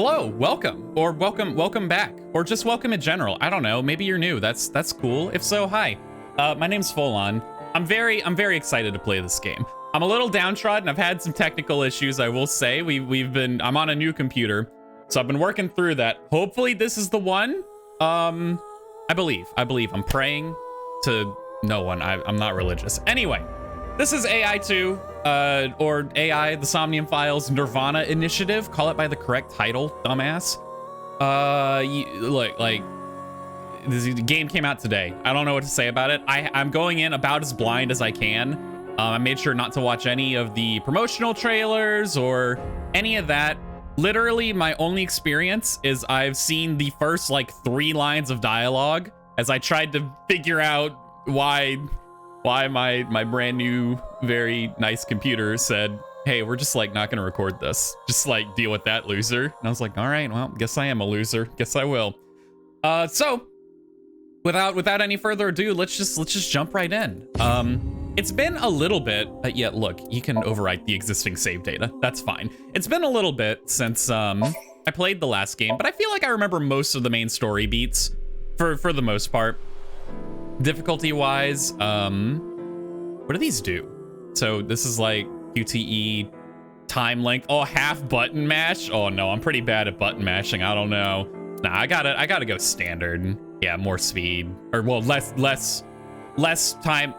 Hello, welcome, or welcome back, or just welcome in general. I don't know, maybe you're new. That's cool. If so, hi. My name's Folon. I'm very excited to play this game. I'm a little downtrodden. I've had some technical issues, I will say. I'm on a new computer, so I've been working through that. Hopefully this is the one. I believe. I'm praying to no one. I'm not religious. Anyway, this is AI2, or AI, the SOMNIUM FILES nirvanA initiative. Call it by the correct title, dumbass. Look, like, this game came out today. I don't know what to say about it. I'm going in about as blind as I can. I made sure not to watch any of the promotional trailers or any of that. Literally, my only experience is I've seen the first, like, 3 lines of dialogue as I tried to figure out why my brand new, very nice computer said, hey, we're just, like, not gonna record this. Just, like, deal with that, loser. And I was like, all right, well, guess I am a loser. Guess I will. So, without any further ado, let's just jump right in. It's been a little bit, yeah, look, you can overwrite the existing save data. That's fine. It's been a little bit since I played the last game, but I feel like I remember most of the main story beats for the most part. Difficulty-wise, what do these do? So this is like QTE, time length. Oh, half button mash. Oh no, I'm pretty bad at button mashing. I don't know. Nah, I gotta go standard. Yeah, more speed, or well, less time.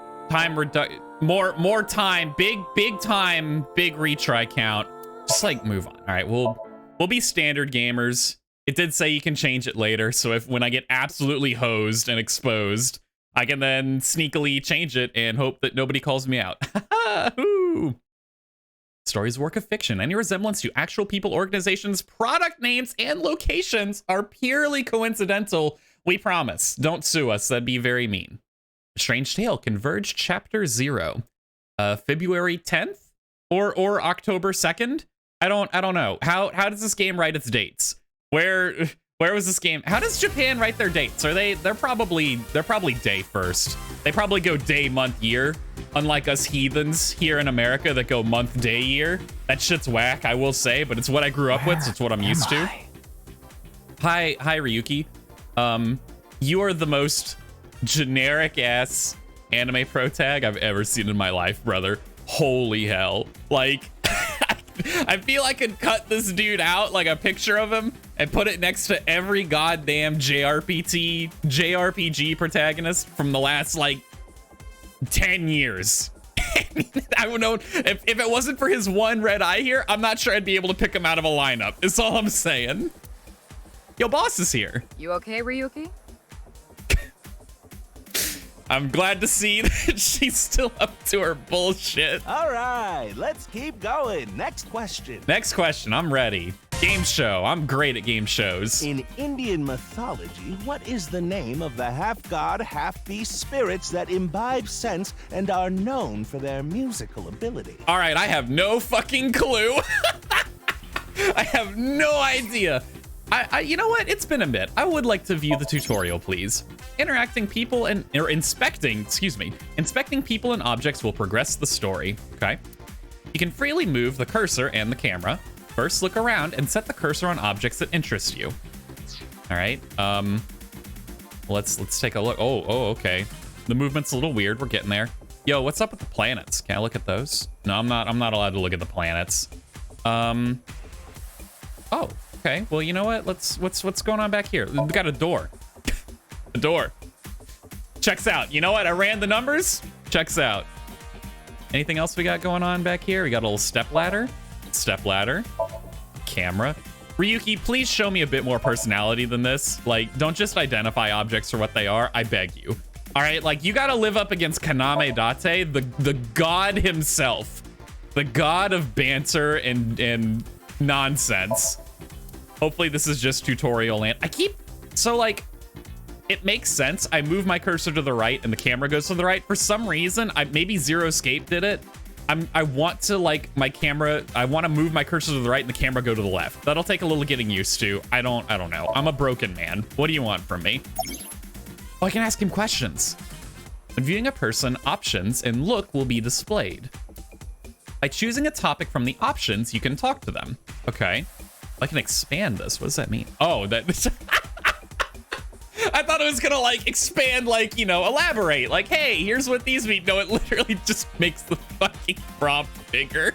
More time, big time, big retry count. Just like move on. All right, we'll be standard gamers. It did say you can change it later, so when I get absolutely hosed and exposed, I can then sneakily change it and hope that nobody calls me out. Story's a work of fiction. Any resemblance to actual people, organizations, product names, and locations are purely coincidental. We promise. Don't sue us. That'd be very mean. Strange Tale, Converge Chapter 0. February 10th or October 2nd? I don't know. How does this game write its dates? Where was this game? How does Japan write their dates? They're probably day first. They probably go day, month, year. Unlike us heathens here in America that go month, day, year. That shit's whack, I will say, but it's what I grew up with, so it's what I'm used to. Hi Ryuki. You are the most generic ass anime pro tag I've ever seen in my life, brother. Holy hell. Like, I feel I could cut this dude out, like a picture of him, and put it next to every goddamn JRPG protagonist from the last, like, 10 years. I don't know, if it wasn't for his one red eye here, I'm not sure I'd be able to pick him out of a lineup, is all I'm saying. Yo, boss is here. You okay, Ryuki? I'm glad to see that she's still up to her bullshit. All right, let's keep going. Next question. Next question, I'm ready. Game show, I'm great at game shows. In Indian mythology, what is the name of the half-god, half-beast spirits that imbibe sense and are known for their musical ability? All right, I have no fucking clue. I have no idea. You know what? It's been a bit. I would like to view the tutorial, please. Inspecting people and objects will progress the story. Okay. You can freely move the cursor and the camera. First, look around and set the cursor on objects that interest you. All right. Let's take a look. Oh, okay. The movement's a little weird. We're getting there. Yo, what's up with the planets? Can I look at those? No, I'm not allowed to look at the planets. Oh. Okay, well, you know what? What's going on back here? We got a door. A door. Checks out. You know what? I ran the numbers. Checks out. Anything else we got going on back here? We got a little step ladder. Step ladder. Camera. Ryuki, please show me a bit more personality than this. Like, don't just identify objects for what they are. I beg you. All right, like, you gotta live up against Kaname Date, the god himself. The god of banter and nonsense. Hopefully this is just tutorial land. So like, it makes sense. I move my cursor to the right and the camera goes to the right. For some reason, maybe Zero Escape did it. I want to, like, I want to move my cursor to the right and the camera go to the left. That'll take a little getting used to. I don't know. I'm a broken man. What do you want from me? Oh, I can ask him questions. When viewing a person, options and look will be displayed. By choosing a topic from the options, you can talk to them. Okay. I can expand this. What does that mean? Oh, that. I thought it was gonna like expand, like, you know, elaborate. Like, hey, here's what these mean. No, it literally just makes the fucking prompt bigger.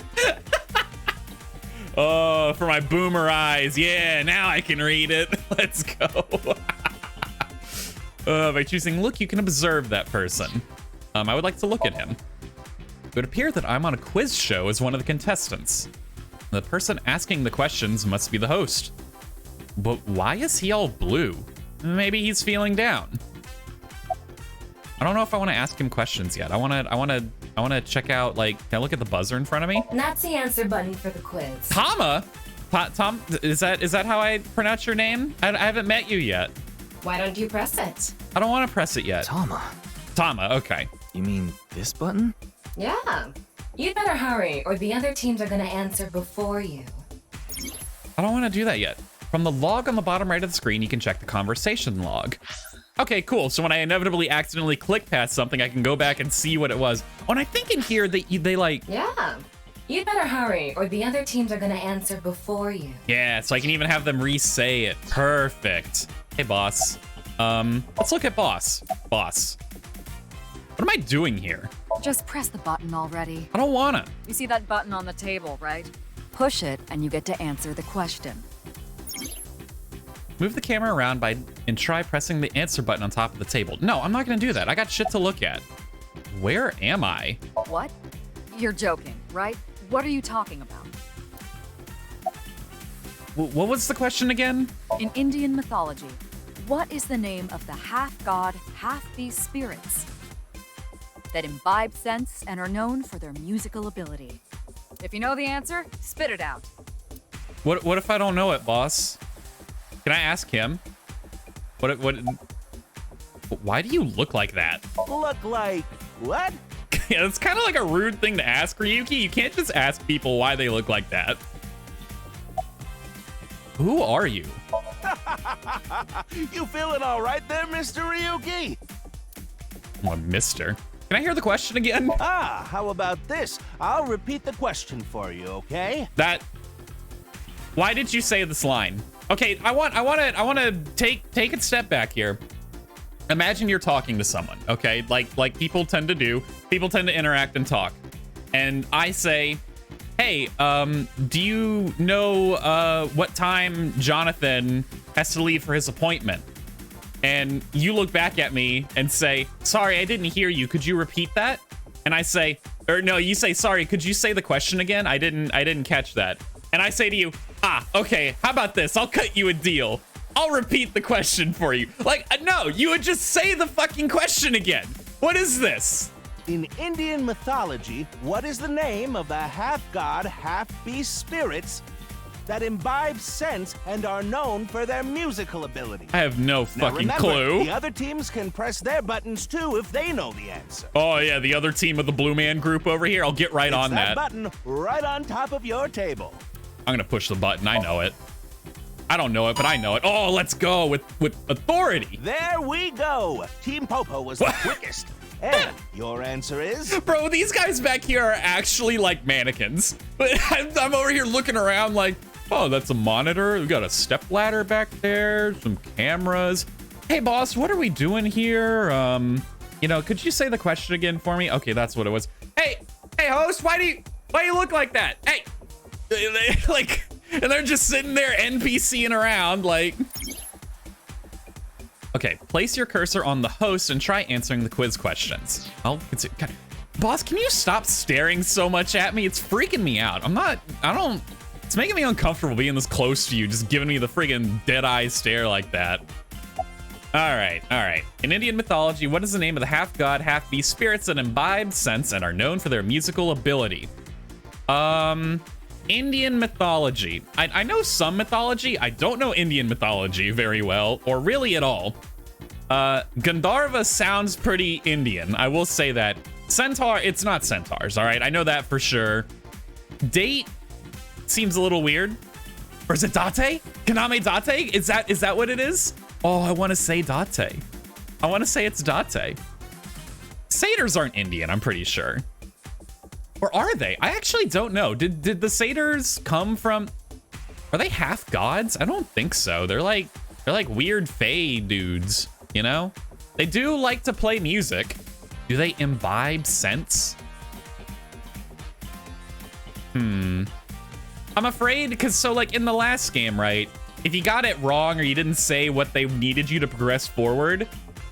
Oh, for my boomer eyes. Yeah, now I can read it. Let's go. By choosing look, you can observe that person. I would like to look at him. It would appear that I'm on a quiz show as one of the contestants. The person asking the questions must be the host. But why is he all blue? Maybe he's feeling down. I don't know if I want to ask him questions yet. I want to check out, like, can I look at the buzzer in front of me? And that's the answer button for the quiz. Tama? Tom, is that how I pronounce your name? I haven't met you yet. Why don't you press it? I don't want to press it yet. Tama. Tama, okay. You mean this button? Yeah. You'd better hurry, or the other teams are gonna answer before you. I don't want to do that yet. From the log on the bottom right of the screen, you can check the conversation log. Okay, cool. So when I inevitably accidentally click past something, I can go back and see what it was. Oh, and I think in here they like... Yeah. You'd better hurry, or the other teams are gonna answer before you. Yeah, so I can even have them re-say it. Perfect. Hey, boss. Let's look at boss. Boss. What am I doing here? Just press the button already. I don't wanna. You see that button on the table, right? Push it and you get to answer the question. Move the camera around and try pressing the answer button on top of the table. No, I'm not gonna do that. I got shit to look at. Where am I? What? You're joking, right? What are you talking about? What was the question again? In Indian mythology, what is the name of the half-god, half-beast spirits that imbibe sense and are known for their musical ability? If you know the answer, spit it out. What if I don't know it, boss? Can I ask him? Why do you look like that? Look like what? Yeah, it's kind of like a rude thing to ask, Ryuki. You can't just ask people why they look like that. Who are you? You feeling all right there, Mr. Ryuki? Oh, mister. Can I hear the question again? Ah, how about this? I'll repeat the question for you, okay? Why did you say this line? Okay, I want to take a step back here. Imagine you're talking to someone, okay? Like people tend to do. People tend to interact and talk. And I say, hey, do you know what time Jonathan has to leave for his appointment? And you look back at me and say, sorry, I didn't hear you. Could you repeat that? And I say, or no, you say, sorry, could you say the question again? I didn't catch that. And I say to you, okay, how about this? I'll cut you a deal. I'll repeat the question for you. Like, no, you would just say the fucking question again. What is this? In Indian mythology, what is the name of the half-god, half-beast spirits that imbibe sense and are known for their musical ability? I have no Now fucking remember, clue. the other teams can press their buttons too if they know the answer. Oh, yeah, the other team of the Blue Man group over here. I'll get right on that. button right on top of your table. I'm gonna push the button. I know it. I don't know it, but I know it. Oh, let's go with authority. There we go. Team Popo was the quickest. And your answer is? Bro, these guys back here are actually like mannequins. I'm over here looking around like, oh, that's a monitor. We got a step ladder back there, some cameras. Hey, boss, what are we doing here? You know, could you say the question again for me? Okay, that's what it was. Hey, host, why do you look like that? Hey, like, and they're just sitting there NPCing around like. Okay, place your cursor on the host and try answering the quiz questions. God, boss, can you stop staring so much at me? It's freaking me out. It's making me uncomfortable being this close to you, just giving me the friggin' dead eye stare like that. All right. In Indian mythology, what is the name of the half-god, half-beast spirits that imbibe sense and are known for their musical ability? Indian mythology. I know some mythology. I don't know Indian mythology very well, or really at all. Gandharva sounds pretty Indian. I will say that. Centaur, it's not centaurs, all right? I know that for sure. Date seems a little weird. Or is it Date? Kaname Date? Is that what it is? Oh, I want to say Date. I want to say it's Date. Satyrs aren't Indian, I'm pretty sure. Or are they? I actually don't know. Did the satyrs come from... Are they half gods? I don't think so. They're like weird fae dudes, you know? They do like to play music. Do they imbibe sense? I'm afraid, because so like in the last game, right? If you got it wrong or you didn't say what they needed you to progress forward,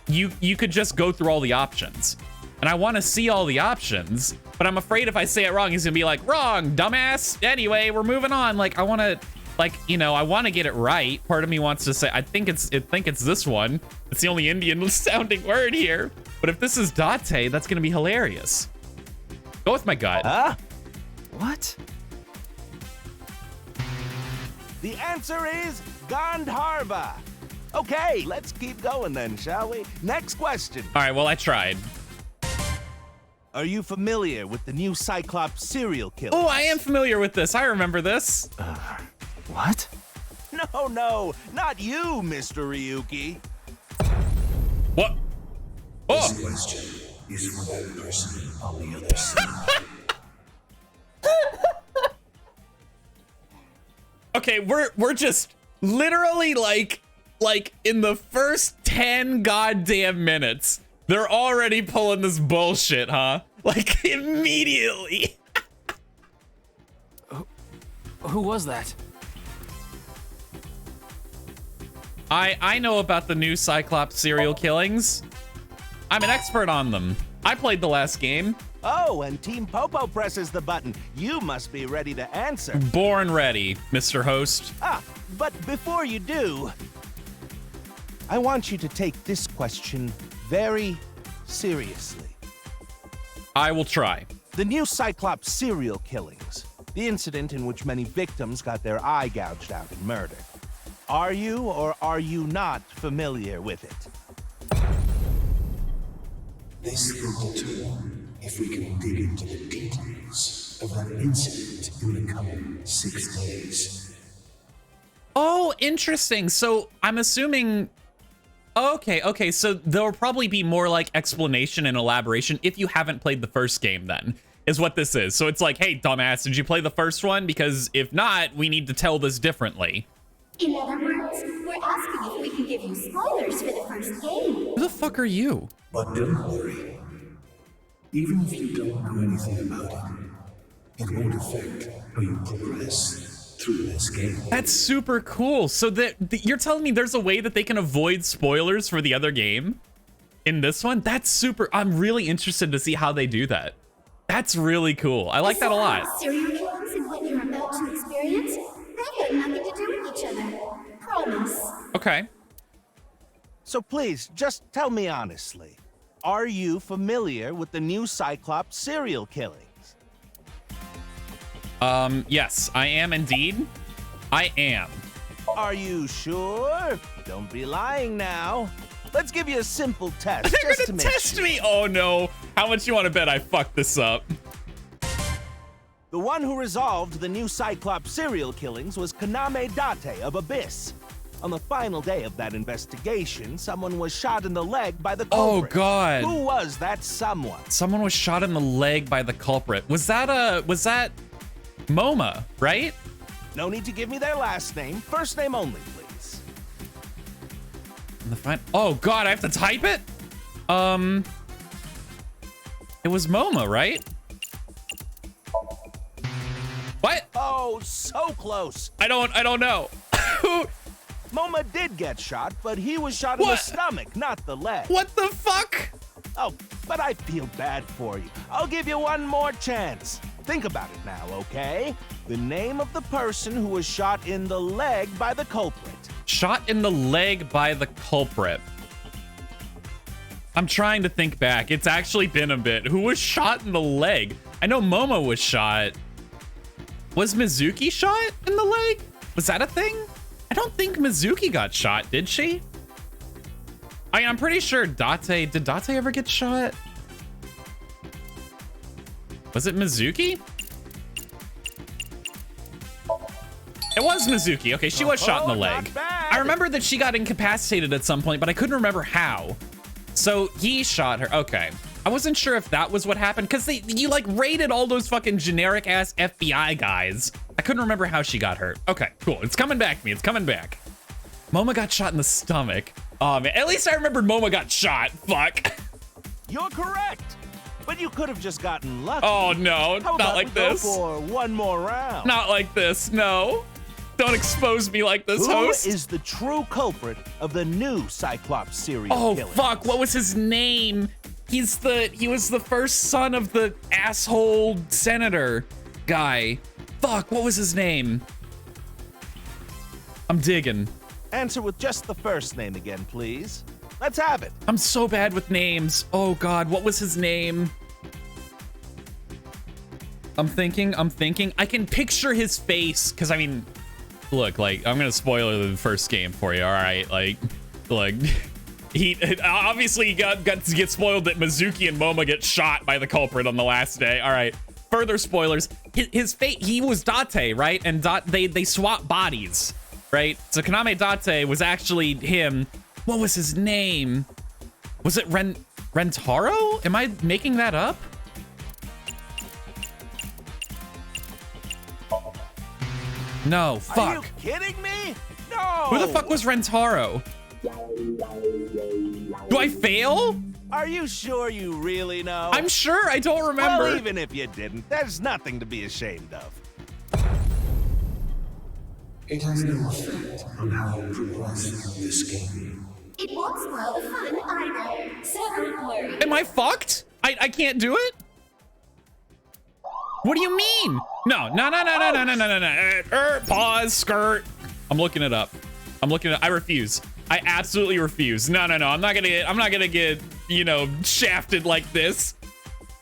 you could just go through all the options. And I want to see all the options, but I'm afraid if I say it wrong, he's gonna be like, wrong, dumbass. Anyway, we're moving on. Like, I want to, like, you know, I want to get it right. Part of me wants to say, I think it's this one. It's the only Indian sounding word here. But if this is Date, that's gonna be hilarious. Go with my gut. Huh? What? The answer is Gandharva. Okay, let's keep going then, shall we? Next question. All right, well, I tried. Are you familiar with the new Cyclops serial killer? Oh, I am familiar with this. I remember this. What? No, not you, Mr. Ryuki. What? Oh! This question is for that person on the other side. Okay, we're just literally like in the first 10 goddamn minutes, they're already pulling this bullshit, huh? Like immediately. Who was that? I know about the new Cyclops serial killings. I'm an expert on them. I played the last game. Oh, and Team Popo presses the button. You must be ready to answer. Born ready, Mr. Host. But before you do, I want you to take this question very seriously. I will try. The new Cyclops serial killings, the incident in which many victims got their eye gouged out and murdered. Are you or are you not familiar with it? This will determine if we can dig into the details of that incident in the coming 6 days. Oh, interesting. So I'm assuming... Okay, so there'll probably be more like explanation and elaboration if you haven't played the first game then, is what this is. So it's like, hey, dumbass, did you play the first one? Because if not, we need to tell this differently. In other words, we're asking if we can give you spoilers for the first game. Who the fuck are you? But don't worry. Even if you don't know anything about it, it won't affect how you progress through this game. That's super cool. So you're telling me there's a way that they can avoid spoilers for the other game in this one? That's super. I'm really interested to see how they do that. That's really cool. I like that a lot. Serial killings and what you're about to experience, they have nothing to do with each other. Promise. Okay. So please, just tell me honestly, are you familiar with the new Cyclops serial killings? Yes, I am indeed. I am. Are you sure? Don't be lying now. Let's give you a simple test. They're just to gonna make test sure. me. Oh no. How much you want to bet I fucked this up? The one who resolved the new Cyclops serial killings was Kaname Date of Abyss. On the final day of that investigation, someone was shot in the leg by the culprit. Oh god. Who was that someone? Someone was shot in the leg by the culprit. Was that MoMA, right? No need to give me their last name. First name only, please. Oh god, I have to type it? It was MoMA, right? What? Oh, so close. I don't know. Moma did get shot, but he was shot in the What? stomach, not the leg. What the fuck? Oh, but I feel bad for you. I'll give you one more chance. Think about it now, okay? The name of the person who was shot in the leg by the culprit. Shot in the leg by the culprit. I'm trying to think back. It's actually been a bit. Who was shot in the leg? I know Momo was shot. Was Mizuki shot in the leg? Was that a thing? I don't think Mizuki got shot, did she? I mean, I'm pretty sure Date, did Date ever get shot? Was it Mizuki? It was Mizuki. Okay, she was shot in the leg. Not bad. I remember that she got incapacitated at some point, but I couldn't remember how. So he shot her. Okay. I wasn't sure if that was what happened because you like raided all those fucking generic ass FBI guys. I couldn't remember how she got hurt. Okay, cool. It's coming back to me. It's coming back. Moma got shot in the stomach. Oh, man. At least I remembered Moma got shot. Fuck. You're correct. But you could have just gotten lucky. Oh, no. How Not about like we go this. for one more round? Not like this. No. Don't expose me like this, Who host. is the true culprit of the new Cyclops serial killer? Oh, fuck. What was his name? He was the first son of the asshole senator guy. Fuck, what was his name? I'm digging. Answer with just the first name again, please. Let's have it. I'm so bad with names. Oh God, what was his name? I'm thinking. I can picture his face, because I mean, look, like, I'm gonna spoil the first game for you, all right? Like, look, he obviously got to get spoiled that Mizuki and Moma get shot by the culprit on the last day. All right, further spoilers. His fate, he was Date, right? And they swap bodies, right? So Kaname Date was actually him. What was his name? Was it Rentaro? Am I making that up? No, fuck. Are you kidding me? No! Who the fuck was Rentaro? Do I fail? Are you sure you really know? I'm sure, I don't remember. Well, even if you didn't, there's nothing to be ashamed of. It has no effect on how you progress through this game. It won't spoil the fun either. So blurry. Am I fucked? I can't do it? What do you mean? No. Pause, skirt. I'm looking it up. I refuse. I absolutely refuse. No. I'm not gonna get, you know, shafted like this.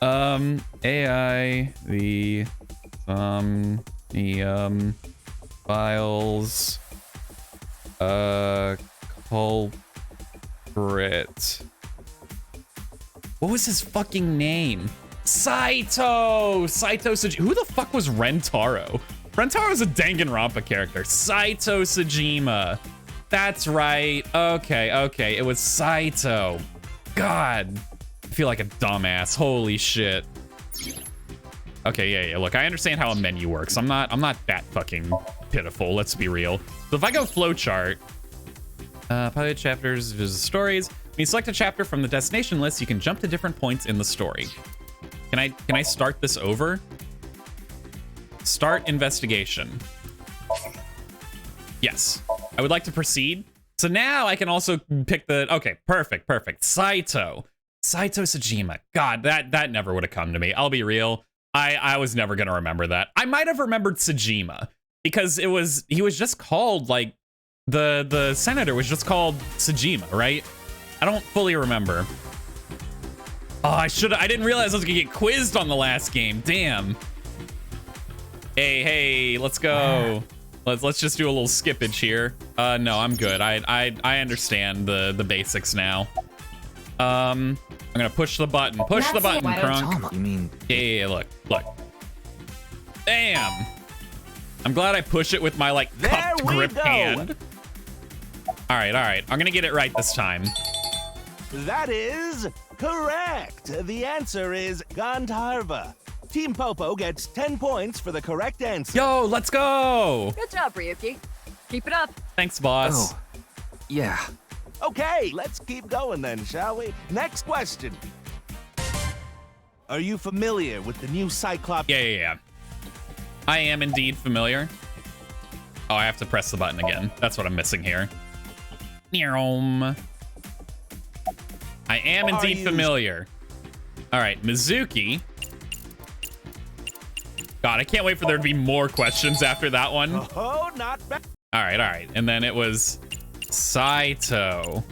AI, the SOMNIUM files, culprit. What was his fucking name? Saito Sajima. Who the fuck was Rentaro? Rentaro is a Danganronpa character. Saito Sajima. That's right. Okay. It was Saito. God. I feel like a dumbass. Holy shit. Okay, yeah. Look, I understand how a menu works. I'm not that fucking pitiful. Let's be real. So if I go flowchart, pilot chapters, visit stories. When you select a chapter from the destination list, you can jump to different points in the story. Can I start this over? Start investigation. Yes. I would like to proceed. So now I can also pick the... Okay, perfect. Saito Sajima. God, that never would have come to me. I'll be real. I was never going to remember that. I might have remembered Sajima because he was just called, like, the senator was just called Sajima, right? I don't fully remember. Oh, I didn't realize I was gonna get quizzed on the last game. Damn. Hey, let's go. Let's just do a little skippage here. No, I'm good. I understand the basics now. I'm gonna push the button. Push the button, Crunk. You mean? Yeah, look. Damn. I'm glad I push it with my, like, cupped grip hand. All right. I'm gonna get it right this time. That is correct. The answer is Gandharva. Team Popo gets 10 points for the correct answer. Yo, let's go. Good job, Ryuki. Keep it up. Thanks, boss. Oh, yeah. Okay, let's keep going then, shall we? Next question. Are you familiar with the new Cyclops? Yeah. I am indeed familiar. Oh, I have to press the button again. That's what I'm missing here. I am indeed familiar. All right, Mizuki. God, I can't wait for there to be more questions after that one. Oh, not bad. All right. And then it was Saito.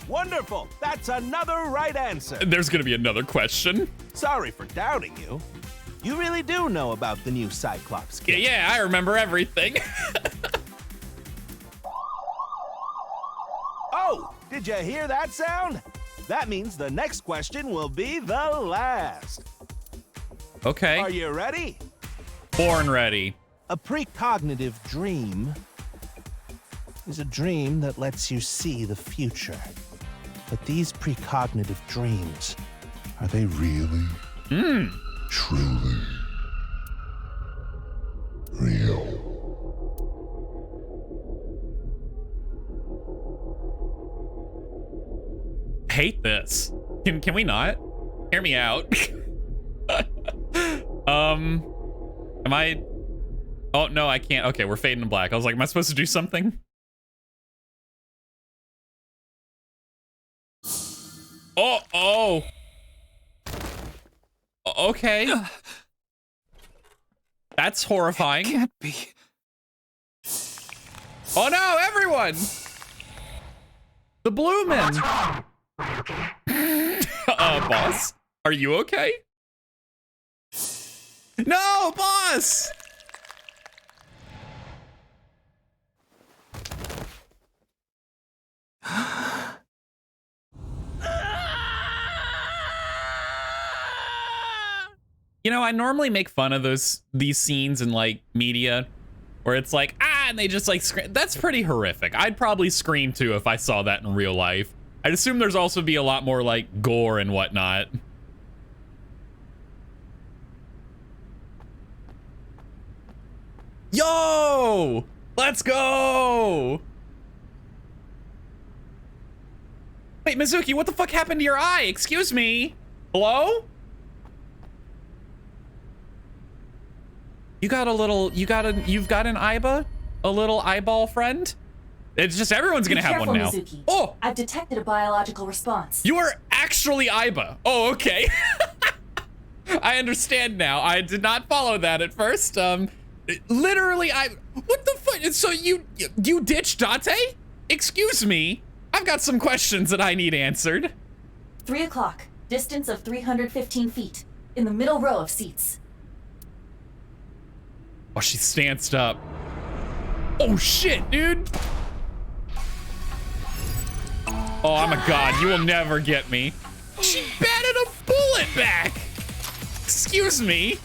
Wonderful. That's another right answer. There's gonna be another question. Sorry for doubting you. You really do know about the new Cyclops kid. Yeah, I remember everything. Oh, did you hear that sound? That means the next question will be the last. Okay. Are you ready? Born ready. A precognitive dream is a dream that lets you see the future. But these precognitive dreams, Are they really? Truly? hate this. Can we not? Hear me out. Am I? Oh no, I can't. Okay, we're fading to black. I was like, am I supposed to do something? Oh. Okay. That's horrifying. Can't be. Oh no, everyone! The blue men. Boss? Are you okay? No, boss! You know, I normally make fun of these scenes in like media where it's like, and they just like scream. That's pretty horrific. I'd probably scream too if I saw that in real life. I'd assume there's also be a lot more like gore and whatnot. Yo! Let's go! Wait, Mizuki, what the fuck happened to your eye? Excuse me? Hello? You've got an Aiba? A little eyeball friend? It's just everyone's gonna have one now. Mizuki. Oh! I've detected a biological response. You are actually Aiba. Oh, okay. I understand now. I did not follow that at first. Literally, what the fuck? So you ditched Date? Excuse me. I've got some questions that I need answered. 3 o'clock. Distance of 315 feet. In the middle row of seats. Oh, she stanced up. Oh shit, dude. Oh, I'm a god. You will never get me. She batted a bullet back. Excuse me.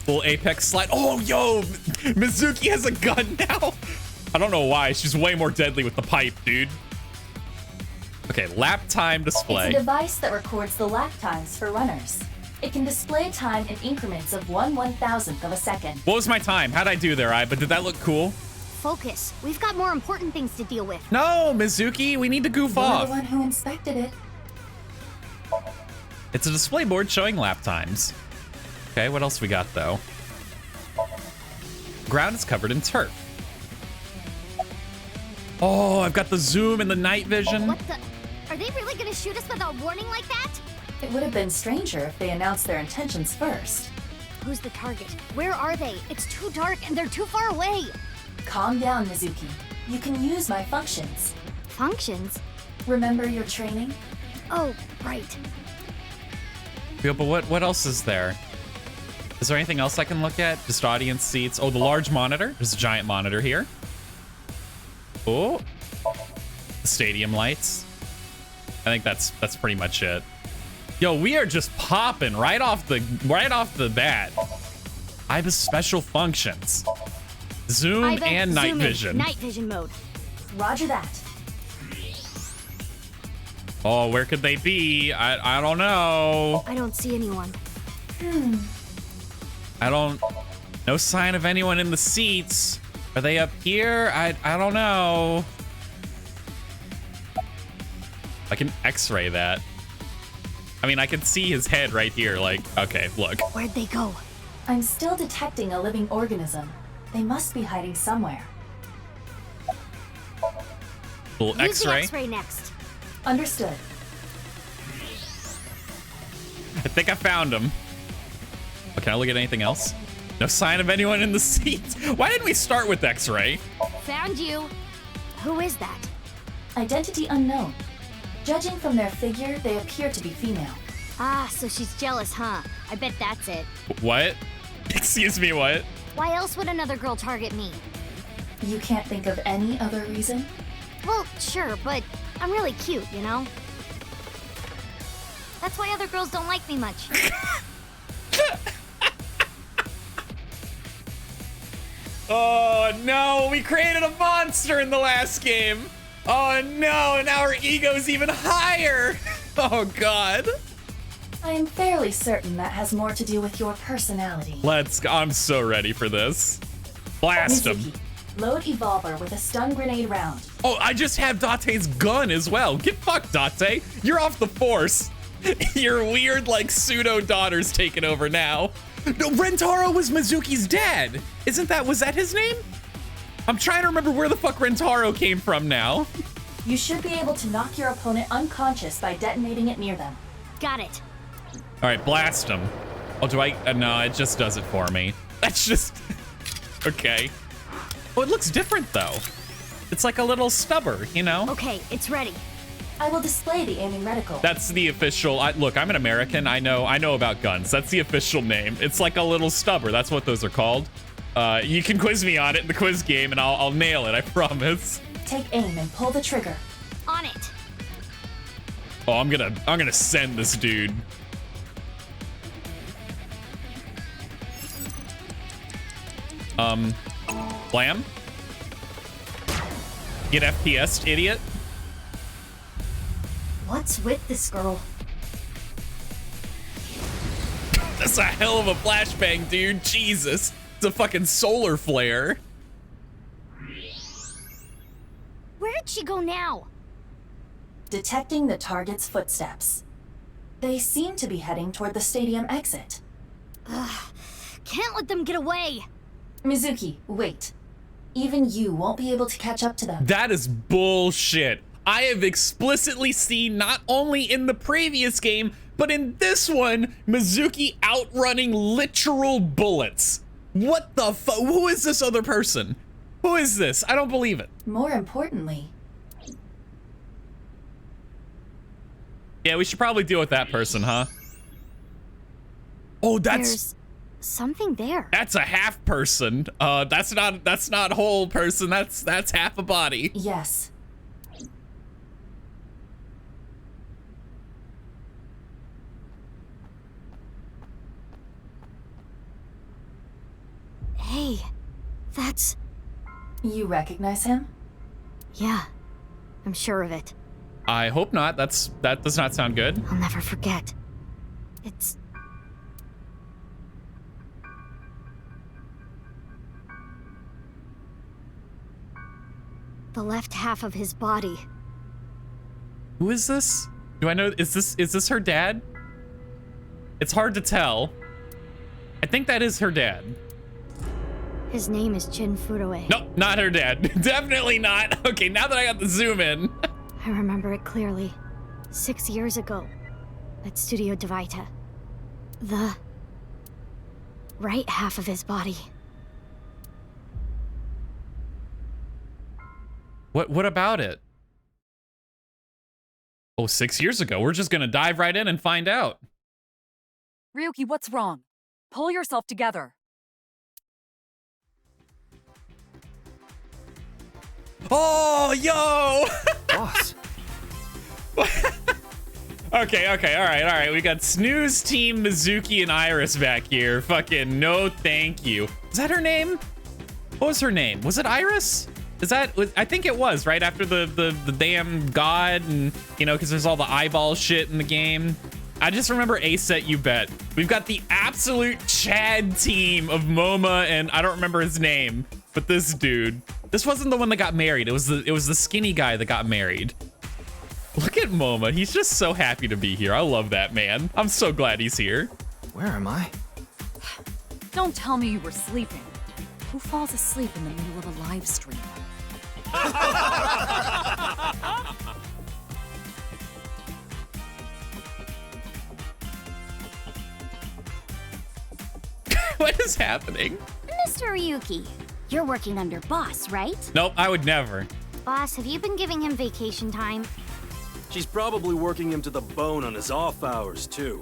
Full apex slide. Oh, yo, Mizuki has a gun now. I don't know why. She's way more deadly with the pipe, dude. Okay, lap time display. It's a device that records the lap times for runners. It can display time in increments of 1/1000th of a second. What was my time? How'd I do there, But did that look cool? Focus. We've got more important things to deal with. No, Mizuki, we need to goof You're off. the one who inspected it. It's a display board showing lap times. Okay, what else we got though? Ground is covered in turf. Oh, I've got the zoom and the night vision. What the? Are they really gonna shoot us without warning like that? It would have been stranger if they announced their intentions first. Who's the target? Where are they? It's too dark and they're too far away. Calm down, Mizuki. You can use my functions. Functions? Remember your training? Oh, right. Yeah, but what else is there? Is there anything else I can look at? Just audience seats. Oh, the large monitor. There's a giant monitor here. Oh, the stadium lights. I think that's pretty much it. Yo, we are just popping right off the bat. Aiba's special functions. Zoom Aiba, and night zoom in. vision. Night vision mode. Roger that. Oh, where could they be? I don't know. I don't see anyone. No sign of anyone in the seats. Are they up here? I don't know. I can x-ray that. I mean, I can see his head right here. Like, okay, look. Where'd they go? I'm still detecting a living organism. They must be hiding somewhere. Little Use the x-ray. X-ray next. Understood. I think I found him. Oh, can I look at anything else? No sign of anyone in the seats. Why didn't we start with x-ray? Found you. Who is that? Identity unknown. Judging from their figure, they appear to be female. Ah, so she's jealous, huh? I bet that's it. What? Excuse me, what? Why else would another girl target me? You can't think of any other reason? Well, sure, but I'm really cute, you know? That's why other girls don't like me much. Oh no, we created a monster in the last game. Oh no, now our ego's even higher. Oh god. I am fairly certain that has more to do with your personality. I'm so ready for this. Blast him. Mizuki, load Evolver with a stun grenade round. Oh, I just have Date's gun as well. Get fucked, Date. You're off the force. Your weird, like, pseudo daughter's taking over now. No, Rentaro was Mizuki's dad. Was that his name? I'm trying to remember where the fuck Rentaro came from now. You should be able to knock your opponent unconscious by detonating it near them. Got it. All right, blast him. Oh, do I? No, it just does it for me. That's just... Okay. Oh, it looks different, though. It's like a little stubber, you know? Okay, it's ready. I will display the aiming reticle. That's the official... Look, I'm an American. I know about guns. That's the official name. It's like a little stubber. That's what those are called. You can quiz me on it in the quiz game, and I'll nail it, I promise. Take aim and pull the trigger. On it. Oh, I'm gonna send this dude. Blam? Get FPS, idiot. What's with this girl? That's a hell of a flashbang, dude. Jesus. It's a fucking solar flare. Where did she go now? Detecting the target's footsteps. They seem to be heading toward the stadium exit. Can't let them get away. Mizuki, wait. Even you won't be able to catch up to them. That is bullshit. I have explicitly seen, not only in the previous game, but in this one, Mizuki outrunning literal bullets. What the fuck? Who is this other person? Who is this? I don't believe it. More importantly, yeah, we should probably deal with that person, huh? Oh, There's something there. that's a half person. That's not whole person. That's half a body. yes. Hey, that's... You recognize him? Yeah, I'm sure of it. I hope not. That does not sound good. I'll never forget. It's... the left half of his body. Who is this? Do I know? Is this her dad? It's hard to tell. I think that is her dad. His name is Jin Furue. Nope, not her dad. Definitely not. Okay, now that I got the zoom in. I remember it clearly. 6 years ago, at Studio Devita. The right half of his body. What about it? Oh, 6 years ago. We're just gonna dive right in and find out. Ryuki, what's wrong? Pull yourself together. Oh, yo! Boss. Okay, all right. We got Snooze Team, Mizuki, and Iris back here. Fucking no thank you. Is that her name? What was her name? Was it Iris? I think it was, right after the damn god, and, you know, because there's all the eyeball shit in the game. I just remember A-Set You Bet. We've got the absolute Chad team of MoMA, and I don't remember his name, but this dude. This wasn't the one that got married. It was the skinny guy that got married. Look at MoMA. He's just so happy to be here. I love that man. I'm so glad he's here. Where am I? Don't tell me you were sleeping. Who falls asleep in the middle of a live stream? What is happening? Mr. Ryuki, you're working under Boss, right? Nope, I would never. Boss, have you been giving him vacation time? She's probably working him to the bone on his off hours, too.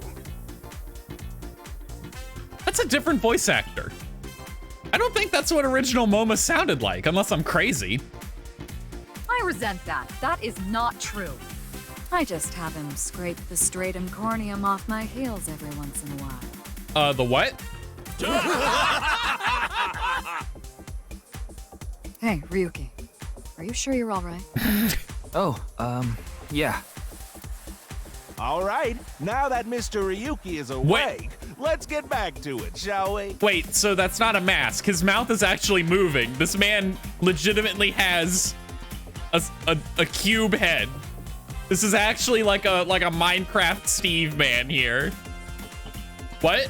That's a different voice actor. I don't think that's what original MoMA sounded like, unless I'm crazy. I resent that. That is not true. I just have him scrape the stratum corneum off my heels every once in a while. The what? Hey, Ryuki. Are you sure you're all right? Oh, yeah. All right, now that Mr. Ryuki is awake, let's get back to it, shall we? Wait, so that's not a mask. His mouth is actually moving. This man legitimately has a cube head. This is actually like a Minecraft Steve man here. What?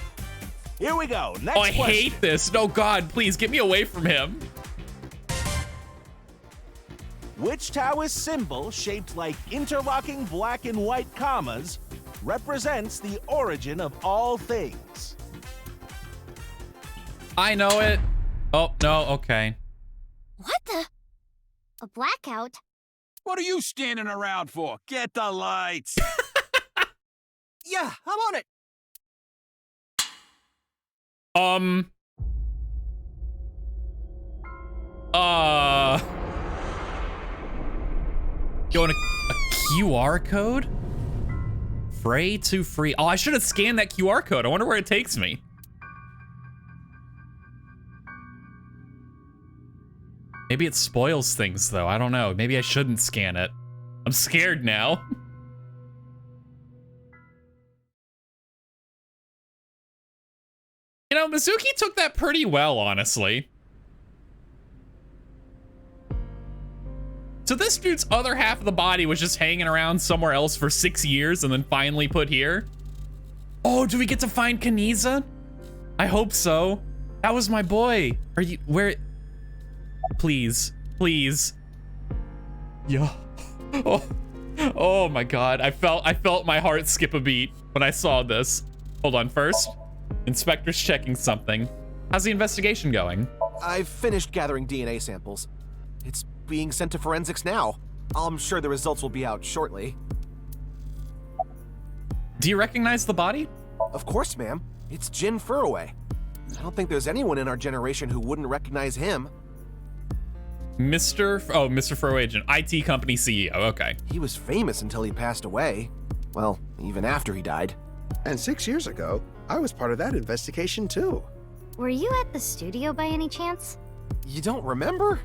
Here we go. Next Oh, I question. hate this. No, God, please get me away from him. Which Taoist symbol, shaped like interlocking black and white commas, represents the origin of all things? I know it. Oh, no, okay. What the? A blackout? What are you standing around for? Get the lights. Yeah, I'm on it. Going a QR code? Frey to free. Oh, I should have scanned that QR code. I wonder where it takes me. Maybe it spoils things, though. I don't know. Maybe I shouldn't scan it. I'm scared now. You know, Mizuki took that pretty well, honestly. So this dude's other half of the body was just hanging around somewhere else for 6 years and then finally put here. Oh, do we get to find Kaniza? I hope so. That was my boy. Are you, where? Please, please. Yeah. Oh my God. I felt my heart skip a beat when I saw this. Hold on, first. Inspector's checking something. How's the investigation going? I've finished gathering DNA samples. It's being sent to forensics now. I'm sure the results will be out shortly. Do you recognize the body? Of course, ma'am. It's Jin Furroway. I don't think there's anyone in our generation who wouldn't recognize him. Mr. Furroway agent, IT company CEO, okay. He was famous until he passed away. Well, even after he died. And 6 years ago, I was part of that investigation too. Were you at the studio by any chance? You don't remember?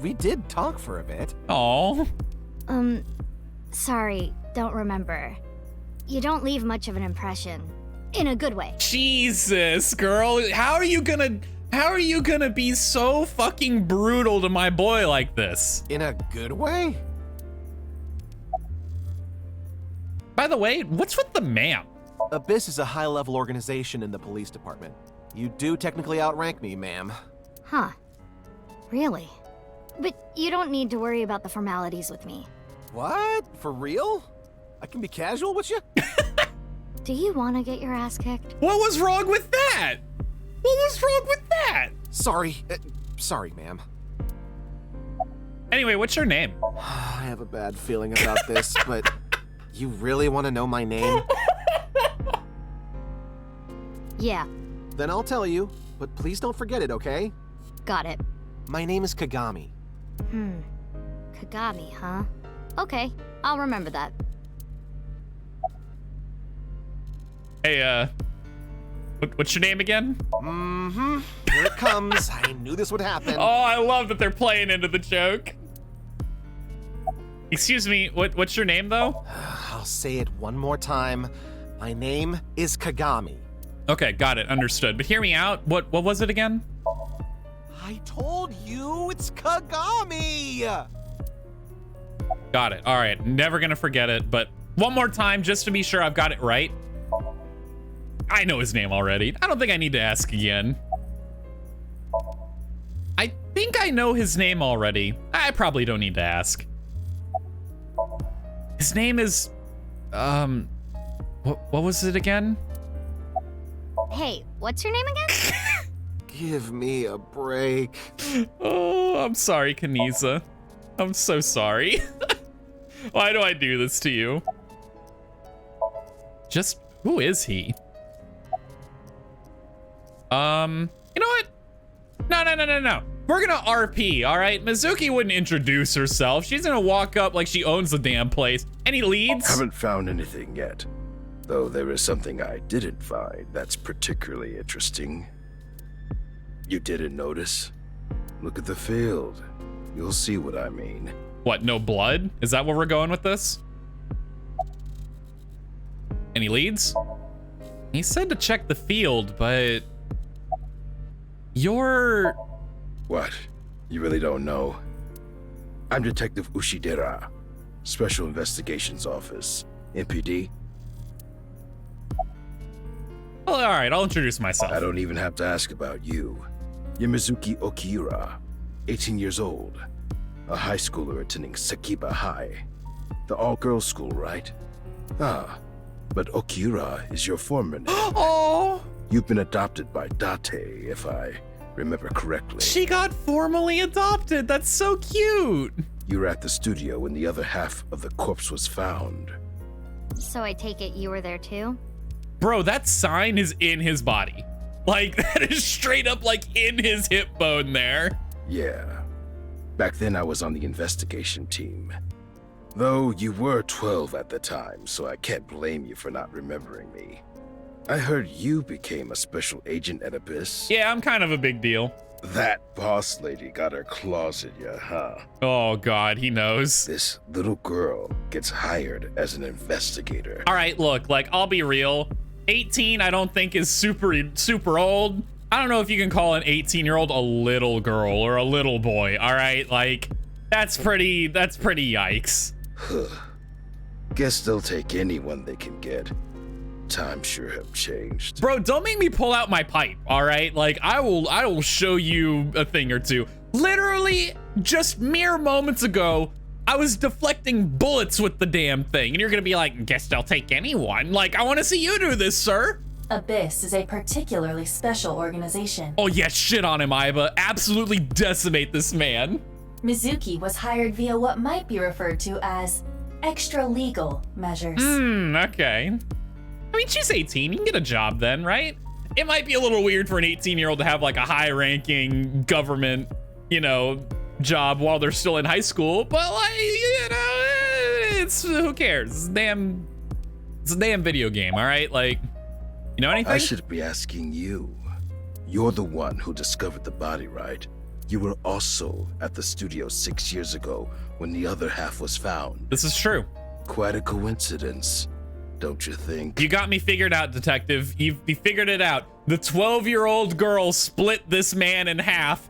We did talk for a bit. Oh. Sorry, don't remember. You don't leave much of an impression. In a good way. Jesus, girl. How are you gonna be so fucking brutal to my boy like this? In a good way? By the way, what's with the ma'am? Abyss is a high-level organization in the police department. You do technically outrank me, ma'am. Huh. Really? But you don't need to worry about the formalities with me. What? For real? I can be casual with you? Do you want to get your ass kicked? What was wrong with that? What was wrong with that? Sorry. Sorry, ma'am. Anyway, what's your name? I have a bad feeling about this, but you really want to know my name? Yeah. Then I'll tell you, but please don't forget it, okay? Got it. My name is Kagami. Kagami, huh? Okay, I'll remember that. Hey, what's your name again? Mm-hmm. Here it comes. I knew this would happen. Oh, I love that they're playing into the joke. Excuse me, what's your name, though? I'll say it one more time. My name is Kagami. Okay, got it, understood. But hear me out. What was it again? I told you it's Kagami! Got it. All right, never gonna forget it, but one more time just to be sure I've got it right. I know his name already. I don't think I need to ask again. I think I know his name already. I probably don't need to ask. His name is, what was it again? Hey, what's your name again? Give me a break. Oh, I'm sorry, Kaniza. I'm so sorry. Why do I do this to you? Just, who is he? You know what? No. We're gonna RP, all right? Mizuki wouldn't introduce herself. She's gonna walk up like she owns the damn place. Any leads? Haven't found anything yet. Though there is something I didn't find that's particularly interesting. You didn't notice? Look at the field. You'll see what I mean. What, no blood? Is that where we're going with this? Any leads? He said to check the field, but you're... What? You really don't know? I'm Detective Ushidera, Special Investigations Office, MPD. Well, all right, I'll introduce myself. I don't even have to ask about you. You're Mizuki Okiura, 18 years old, a high schooler attending Sakiba High, the all-girls school, right? Ah, but Okiura is your former name. Oh! You've been adopted by Date, if I remember correctly. She got formally adopted. That's so cute. You were at the studio when the other half of the corpse was found. So I take it you were there too? Bro, that sign is in his body. Like, that is straight up like in his hip bone there. Yeah. Back then I was on the investigation team. Though you were 12 at the time, so I can't blame you for not remembering me. I heard you became a special agent at Abyss. Yeah, I'm kind of a big deal. That boss lady got her claws in you, huh? Oh God, he knows. This little girl gets hired as an investigator. All right, look, like, I'll be real. 18, I don't think is super old. I don't know if you can call an 18-year-old a little girl or a little boy, all right? Like, that's pretty yikes. Guess they'll take anyone they can get. Times sure have changed. Bro, don't make me pull out my pipe, all right? Like, I will show you a thing or two. Literally, just mere moments ago, I was deflecting bullets with the damn thing, and you're gonna be like, guess they'll take anyone. Like, I wanna see you do this, sir. Abyss is a particularly special organization. Oh yeah, shit on him, Iba. Absolutely decimate this man. Mizuki was hired via what might be referred to as extra-legal measures. Okay. I mean, she's 18, you can get a job then, right? It might be a little weird for an 18-year-old to have like a high-ranking government, you know, job while they're still in high school, but like, you know, it's, who cares? It's a damn video game, all right? Like, you know anything? I should be asking you. You're the one who discovered the body, right? You were also at the studio 6 years ago when the other half was found. This is true. Quite a coincidence, don't you think? You got me figured out, detective. You figured it out. The 12-year-old girl split this man in half,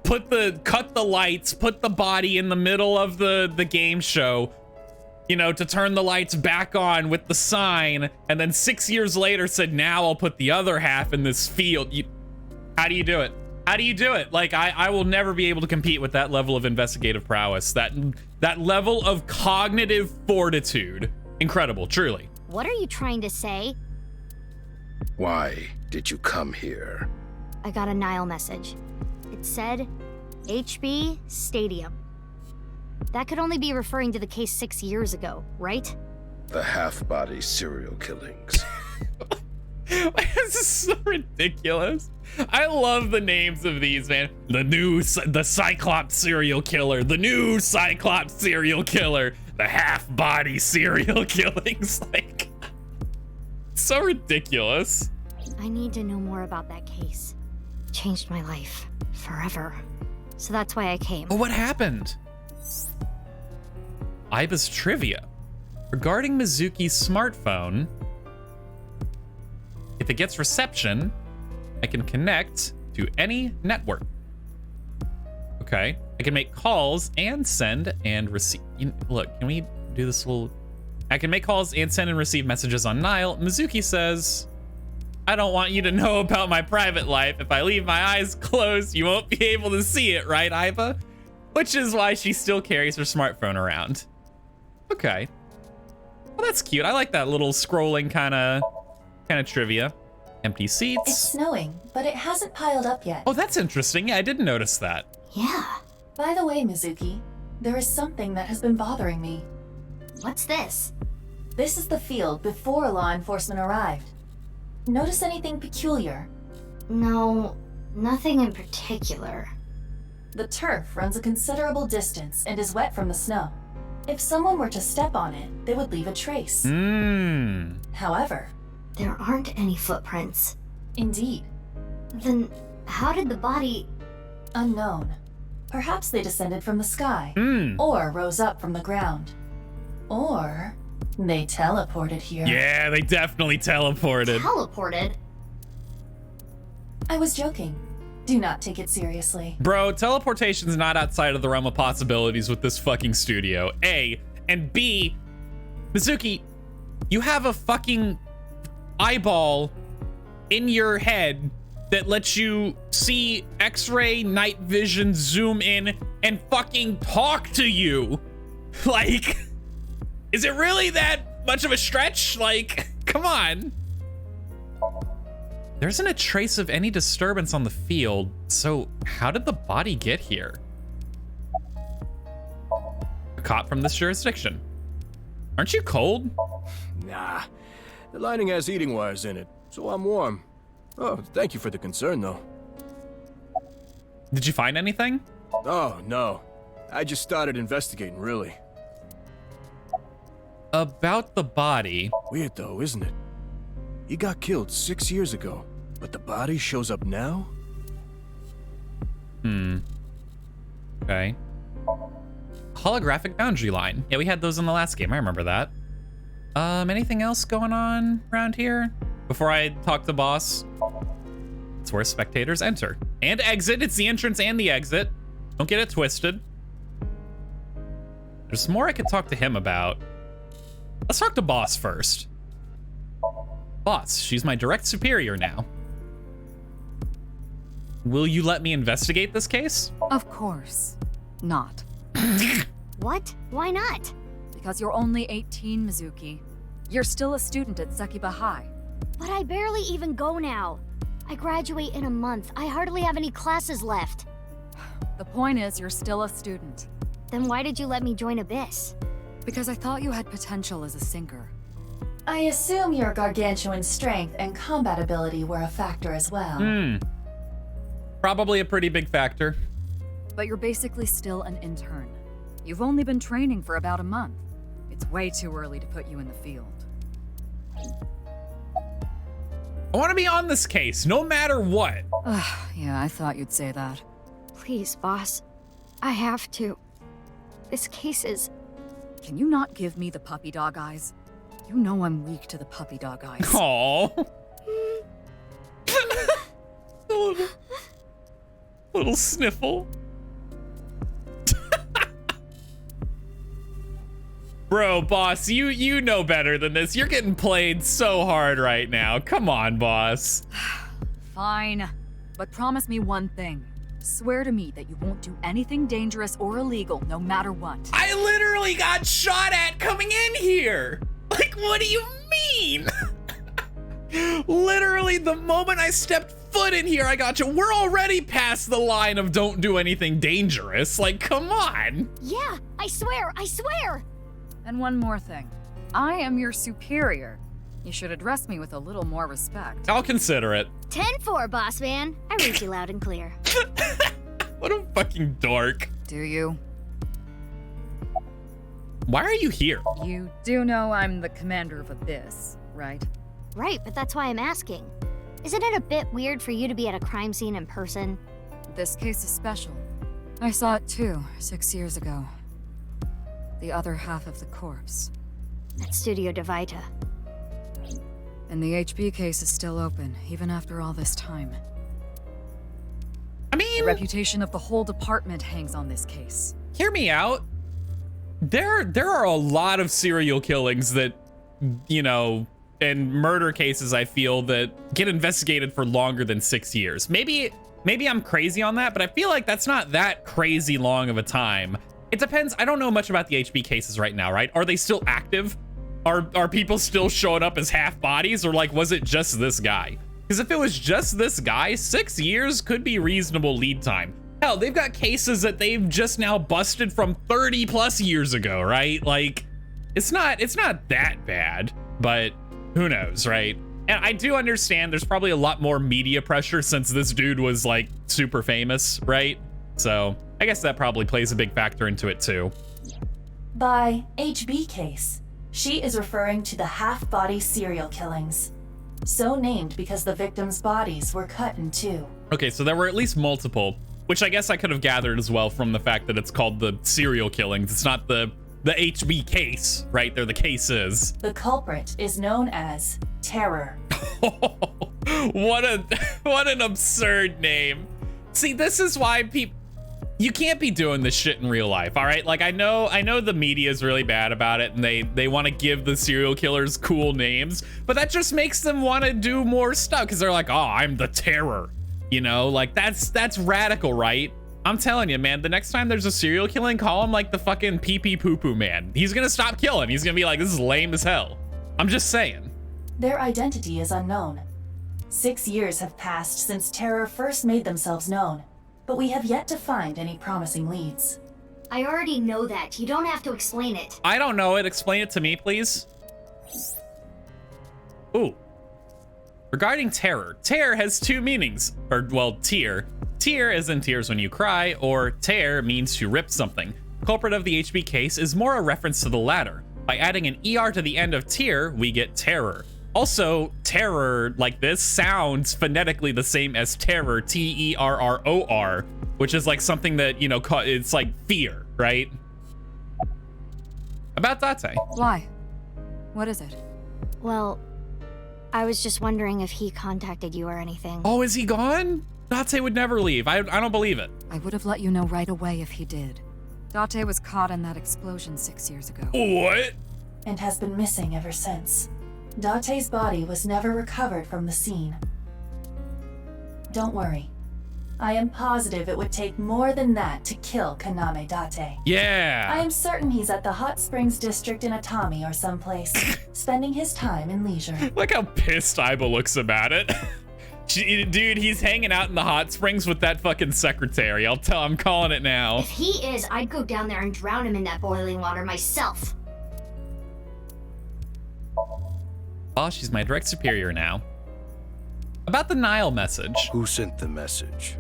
cut the lights, put the body in the middle of the game show, you know, to turn the lights back on with the sign, and then 6 years later said, now I'll put the other half in this field. How do you do it? How do you do it? Like, I will never be able to compete with that level of investigative prowess, that level of cognitive fortitude. Incredible, truly. What are you trying to say? Why did you come here? I got a Nile message. It said HB Stadium. That could only be referring to the case 6 years ago, right? The half-body serial killings. This is so ridiculous. I love the names of these, man. The Cyclops serial killer, the new Cyclops serial killer, the half-body serial killings. Like, so ridiculous. I need to know more about that case. It changed my life forever. So that's why I came. Oh, what happened? Iba's trivia. Regarding Mizuki's smartphone, if it gets reception, I can connect to any network. Okay, I can make calls and send and receive. Look, can we do this little? I can make calls and send and receive messages on Nile. Mizuki says, I don't want you to know about my private life. If I leave my eyes closed, you won't be able to see it, right, Iba? Which is why she still carries her smartphone around. Okay. Well, that's cute. I like that little scrolling kind of trivia. Empty seats. It's snowing, but it hasn't piled up yet. Oh, that's interesting. Yeah, I didn't notice that. Yeah. By the way, Mizuki, there is something that has been bothering me. What's this? This is the field before law enforcement arrived. Notice anything peculiar? No, nothing in particular. The turf runs a considerable distance and is wet from the snow. If someone were to step on it, they would leave a trace. However, there aren't any footprints. Indeed. Then how did the body... Unknown. Perhaps they descended from the sky, or rose up from the ground. Or They teleported here. Yeah, they definitely teleported. Teleported? I was joking. Do not take it seriously. Bro, teleportation's not outside of the realm of possibilities with this fucking studio. A. And B, Mizuki, you have a fucking eyeball in your head that lets you see X-ray night vision, zoom in, and fucking talk to you. Like, is it really that much of a stretch? Like, come on. There isn't a trace of any disturbance on the field, so how did the body get here? Caught from this jurisdiction. Aren't you cold? Nah, the lining has heating wires in it, so I'm warm. Oh, thank you for the concern, though. Did you find anything? Oh, no. I just started investigating, really. About the body. Weird, though, isn't it? He got killed 6 years ago, but the body shows up now? Okay. Holographic boundary line. Yeah, we had those in the last game. I remember that. Anything else going on around here? Before I talk to boss, it's where spectators enter and exit. It's the entrance and the exit. Don't get it twisted. There's more I could talk to him about. Let's talk to boss first. Boss, she's my direct superior now. Will you let me investigate this case? Of course not. What? Why not? Because you're only 18, Mizuki. You're still a student at Sekiba High. But I barely even go now. I graduate in a month. I hardly have any classes left. The point is, you're still a student. Then why did you let me join Abyss? Because I thought you had potential as a sinker. I assume your gargantuan strength and combat ability were a factor as well. Probably a pretty big factor. But you're basically still an intern. You've only been training for about a month. It's way too early to put you in the field. I want to be on this case, no matter what. Yeah, I thought you'd say that. Please, boss. I have to. This case is... Can you not give me the puppy dog eyes? You know I'm weak to the puppy dog eyes. Aww. little sniffle. Bro, boss, you know better than this. You're getting played so hard right now. Come on, boss. Fine, but promise me one thing. Swear to me that you won't do anything dangerous or illegal, no matter what. I literally got shot at coming in here. Like, what do you mean? Literally, the moment I stepped foot in here, I got you. We're already past the line of don't do anything dangerous. Like, come on. Yeah, I swear, I swear! And one more thing. I am your superior. You should address me with a little more respect. I'll consider it. 10-4, boss man. I read you loud and clear. What a fucking dork. Do you? Why are you here? You do know I'm the commander of Abyss, right? Right, but that's why I'm asking. Isn't it a bit weird for you to be at a crime scene in person? This case is special. I saw it too, 6 years ago. The other half of the corpse. At Studio Divita. And the HB case is still open, even after all this time. I mean, the reputation of the whole department hangs on this case. Hear me out. There are a lot of serial killings that, you know, and murder cases, I feel, that get investigated for longer than 6 years. Maybe I'm crazy on that, but I feel like that's not that crazy long of a time. It depends. I don't know much about the HB cases right now, right? Are they still active? Are people still showing up as half bodies, or like, was it just this guy? Because if it was just this guy, 6 years could be reasonable lead time. Hell, they've got cases that they've just now busted from 30 plus years ago, right? Like, it's not that bad, but who knows, right? And I do understand there's probably a lot more media pressure since this dude was like super famous, right? So I guess that probably plays a big factor into it too. By HB case, she is referring to the half-body serial killings. So named because the victims' bodies were cut in two. Okay, so there were at least multiple, which I guess I could have gathered as well from the fact that it's called the serial killings. It's not the the HB case, right? They're the cases. The culprit is known as Terror. What an absurd name. See, this is why people, you can't be doing this shit in real life, all right? Like, I know the media is really bad about it, and they want to give the serial killers cool names, but that just makes them want to do more stuff, because they're like, oh, I'm the Terror. You know, like, that's radical, right? I'm telling you, man, the next time there's a serial killing, call him like the fucking pee-pee poo-poo man. He's gonna stop killing. He's gonna be like, this is lame as hell. I'm just saying. Their identity is unknown. 6 years have passed since Terror first made themselves known, but we have yet to find any promising leads. I already know that. You don't have to explain it. I don't know it. Explain it to me, please. Ooh. Regarding terror, terror has two meanings, or, well, tear. Tear as in tears when you cry, or tear means to rip something. Culprit of the HB case is more a reference to the latter. By adding an ER to the end of tear, we get terror. Also, terror like this sounds phonetically the same as terror, T-E-R-R-O-R, which is like something that, you know, it's like fear, right? About Date. Why? What is it? Well, I was just wondering if he contacted you or anything. Oh, is he gone? Date would never leave. I don't believe it. I would have let you know right away if he did. Date was caught in that explosion 6 years ago. What? And has been missing ever since. Date's body was never recovered from the scene. Don't worry. I am positive it would take more than that to kill Kaname Date. Yeah. I am certain he's at the Hot Springs District in Atami or someplace, spending his time in leisure. Look how pissed Aiba looks about it. Dude, he's hanging out in the hot springs with that fucking secretary. I'm calling it now. If he is, I'd go down there and drown him in that boiling water myself. Oh, she's my direct superior now. About the Nile message. Who sent the message?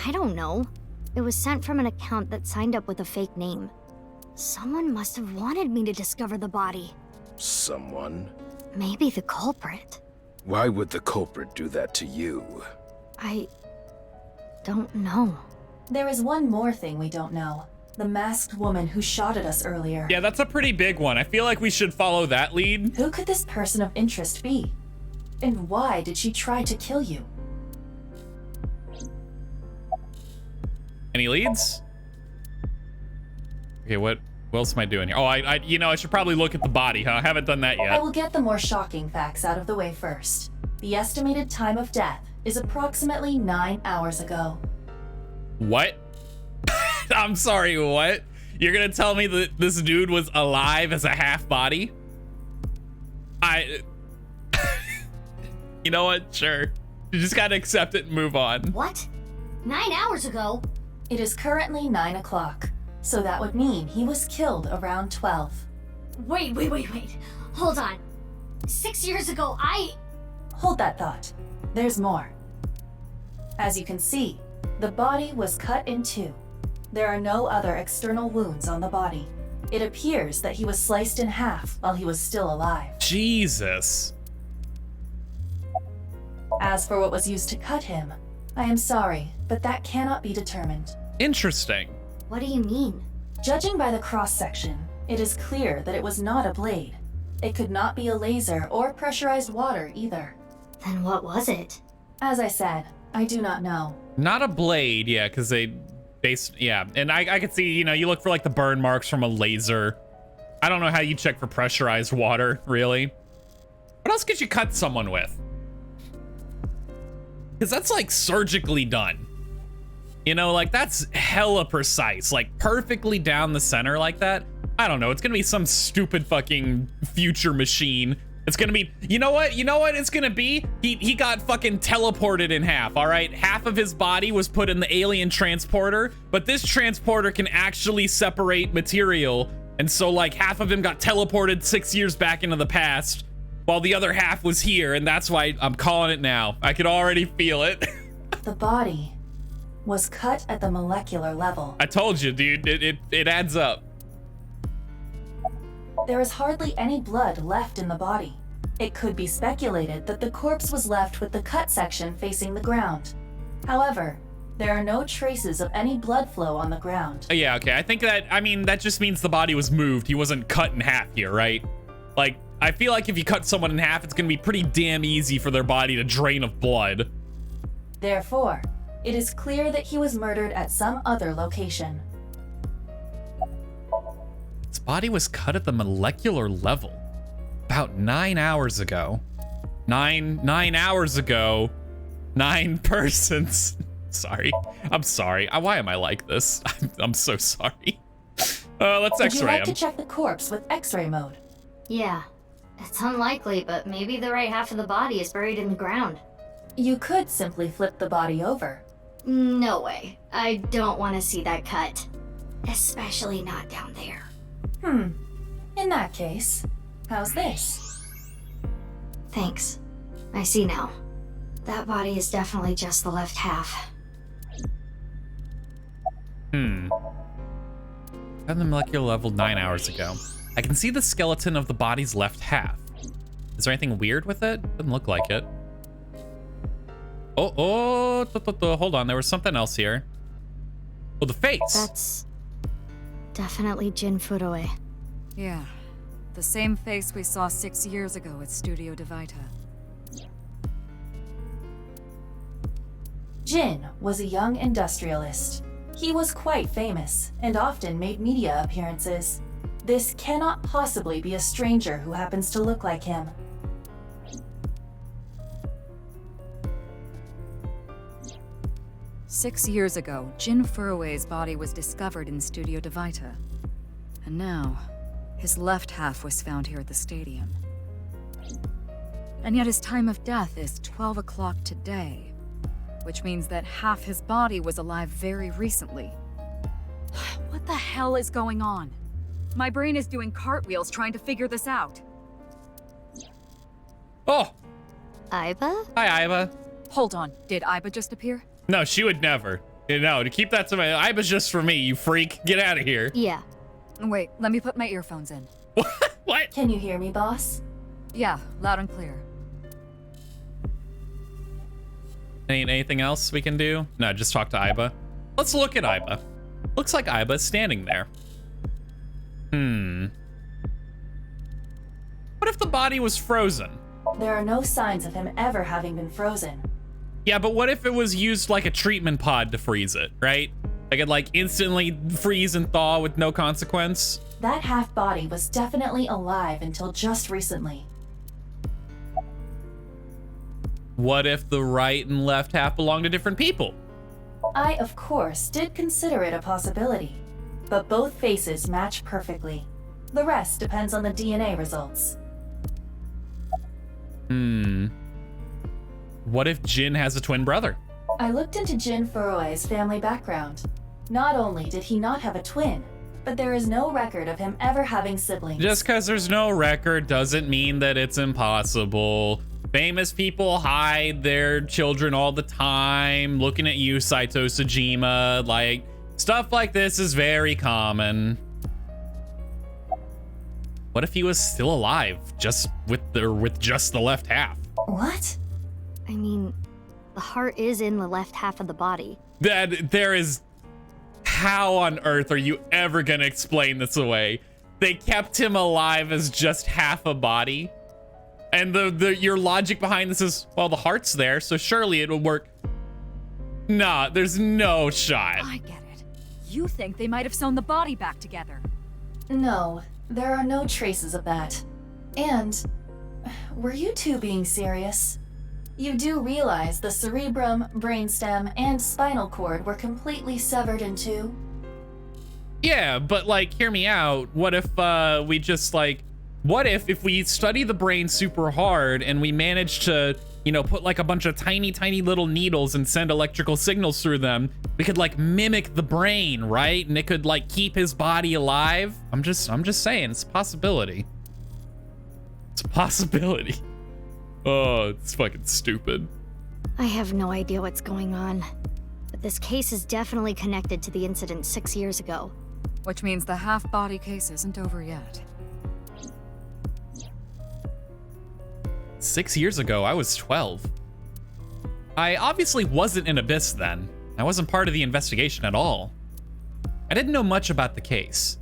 I don't know. It was sent from an account that signed up with a fake name. Someone must have wanted me to discover the body. Someone? Maybe the culprit. Why would the culprit do that to you? I don't know. There is one more thing we don't know. The masked woman who shot at us earlier. Yeah, that's a pretty big one. I feel like we should follow that lead. Who could this person of interest be? And why did she try to kill you? Any leads? Okay, what else am I doing here? Oh, I should probably look at the body, huh? I haven't done that yet. I will get the more shocking facts out of the way first. The estimated time of death is approximately 9 hours ago. What? I'm sorry, what? You're gonna tell me that this dude was alive as a half body? You know what? Sure. You just gotta accept it and move on. What? 9 hours ago? It is currently 9 o'clock, so that would mean he was killed around 12. Wait. Hold on. 6 years ago, Hold that thought. There's more. As you can see, the body was cut in two. There are no other external wounds on the body. It appears that he was sliced in half while he was still alive. Jesus. As for what was used to cut him, I am sorry, but that cannot be determined. Interesting. What do you mean? Judging by the cross-section, it is clear that it was not a blade. It could not be a laser or pressurized water either. Then what was it? As I said, I do not know. Not a blade, yeah, because yeah, and I could see, you know, you look for like the burn marks from a laser. I don't know how you check for pressurized water, really. What else could you cut someone with? Because that's like surgically done. You know, like that's hella precise, like perfectly down the center like that. I don't know, it's gonna be some stupid fucking future machine. It's gonna be, you know what it's gonna be? He got fucking teleported in half, all right? Half of his body was put in the alien transporter, but this transporter can actually separate material. And so like half of him got teleported 6 years back into the past, while the other half was here, and that's why I'm calling it now. I could already feel it. The body was cut at the molecular level. I told you, dude, it adds up. There is hardly any blood left in the body. It could be speculated that the corpse was left with the cut section facing the ground. However, There are no traces of any blood flow on the ground. Yeah, okay. I think that, I mean, that just means the body was moved. He wasn't cut in half here, right? Like, I feel like if you cut someone in half, it's gonna be pretty damn easy for their body to drain of blood. Therefore, it is clear that he was murdered at some other location. His body was cut at the molecular level about 9 hours ago. Nine hours ago. 9 persons. Sorry. I'm sorry. Why am I like this? I'm so sorry. Let's Would you X-ray like to him. check the corpse with X-ray mode? Yeah. It's unlikely, but maybe the right half of the body is buried in the ground. You could simply flip the body over. No way. I don't want to see that cut. Especially not down there. In that case, how's this? Thanks. I see now. That body is definitely just the left half. At the molecular level 9 hours ago. I can see the skeleton of the body's left half. Is there anything weird with it? Doesn't look like it. Hold on. There was something else here. Oh, the face. That's definitely Jin Furue. Yeah, the same face we saw 6 years ago at Studio DeVita. Jin was a young industrialist. He was quite famous and often made media appearances. This cannot possibly be a stranger who happens to look like him. Six years ago, Jin Furue's body was discovered in Studio DeVita. And now, his left half was found here at the stadium. And yet his time of death is 12 o'clock today. Which means that half his body was alive very recently. What the hell is going on? My brain is doing cartwheels trying to figure this out. Oh, Aiba? hi, Aiba. Hold on, did Aiba just appear? No, she would never. No, to keep that to my... Aiba's just for me, you freak. Get out of here. Yeah. Wait, let me put my earphones in. What? Can you hear me, boss? Yeah, loud and clear. Anything else we can do? No, just talk to Aiba. Let's look at Aiba. Looks like Aiba is standing there. What if the body was frozen? There are no signs of him ever having been frozen. Yeah, but what if it was used like a treatment pod to freeze it, right? Like it like instantly freeze and thaw with no consequence? That half body was definitely alive until just recently. What if the right and left half belong to different people? I, of course, did consider it a possibility, but both faces match perfectly. The rest depends on the DNA results. What if Jin has a twin brother? I looked into Jin Furue's family background. Not only did he not have a twin, but there is no record of him ever having siblings. Just because there's no record doesn't mean that it's impossible. Famous people hide their children all the time. Looking at you, Saito Sejima. Like, stuff like this is very common. What if he was still alive, just with just the left half? What? I mean, the heart is in the left half of the body. There is... How on earth are you ever gonna explain this away? They kept him alive as just half a body? And your logic behind this is, well, the heart's there, so surely it will work. Nah, there's no shot. I get it. You think they might have sewn the body back together. No, there are no traces of that. And, were you two being serious? You do realize the cerebrum, brainstem, and spinal cord were completely severed in two? Yeah, but like, hear me out. What if we just like, what if we study the brain super hard and we manage to, you know, put like a bunch of tiny little needles and send electrical signals through them, we could like mimic the brain, right? And it could like keep his body alive. I'm just saying, it's a possibility. It's a possibility. Oh, it's fucking stupid. I have no idea what's going on. But this case is definitely connected to the incident 6 years ago. Which means the half-body case isn't over yet. 6 years ago, I was 12. I obviously wasn't in Abyss then. I wasn't part of the investigation at all. I didn't know much about the case.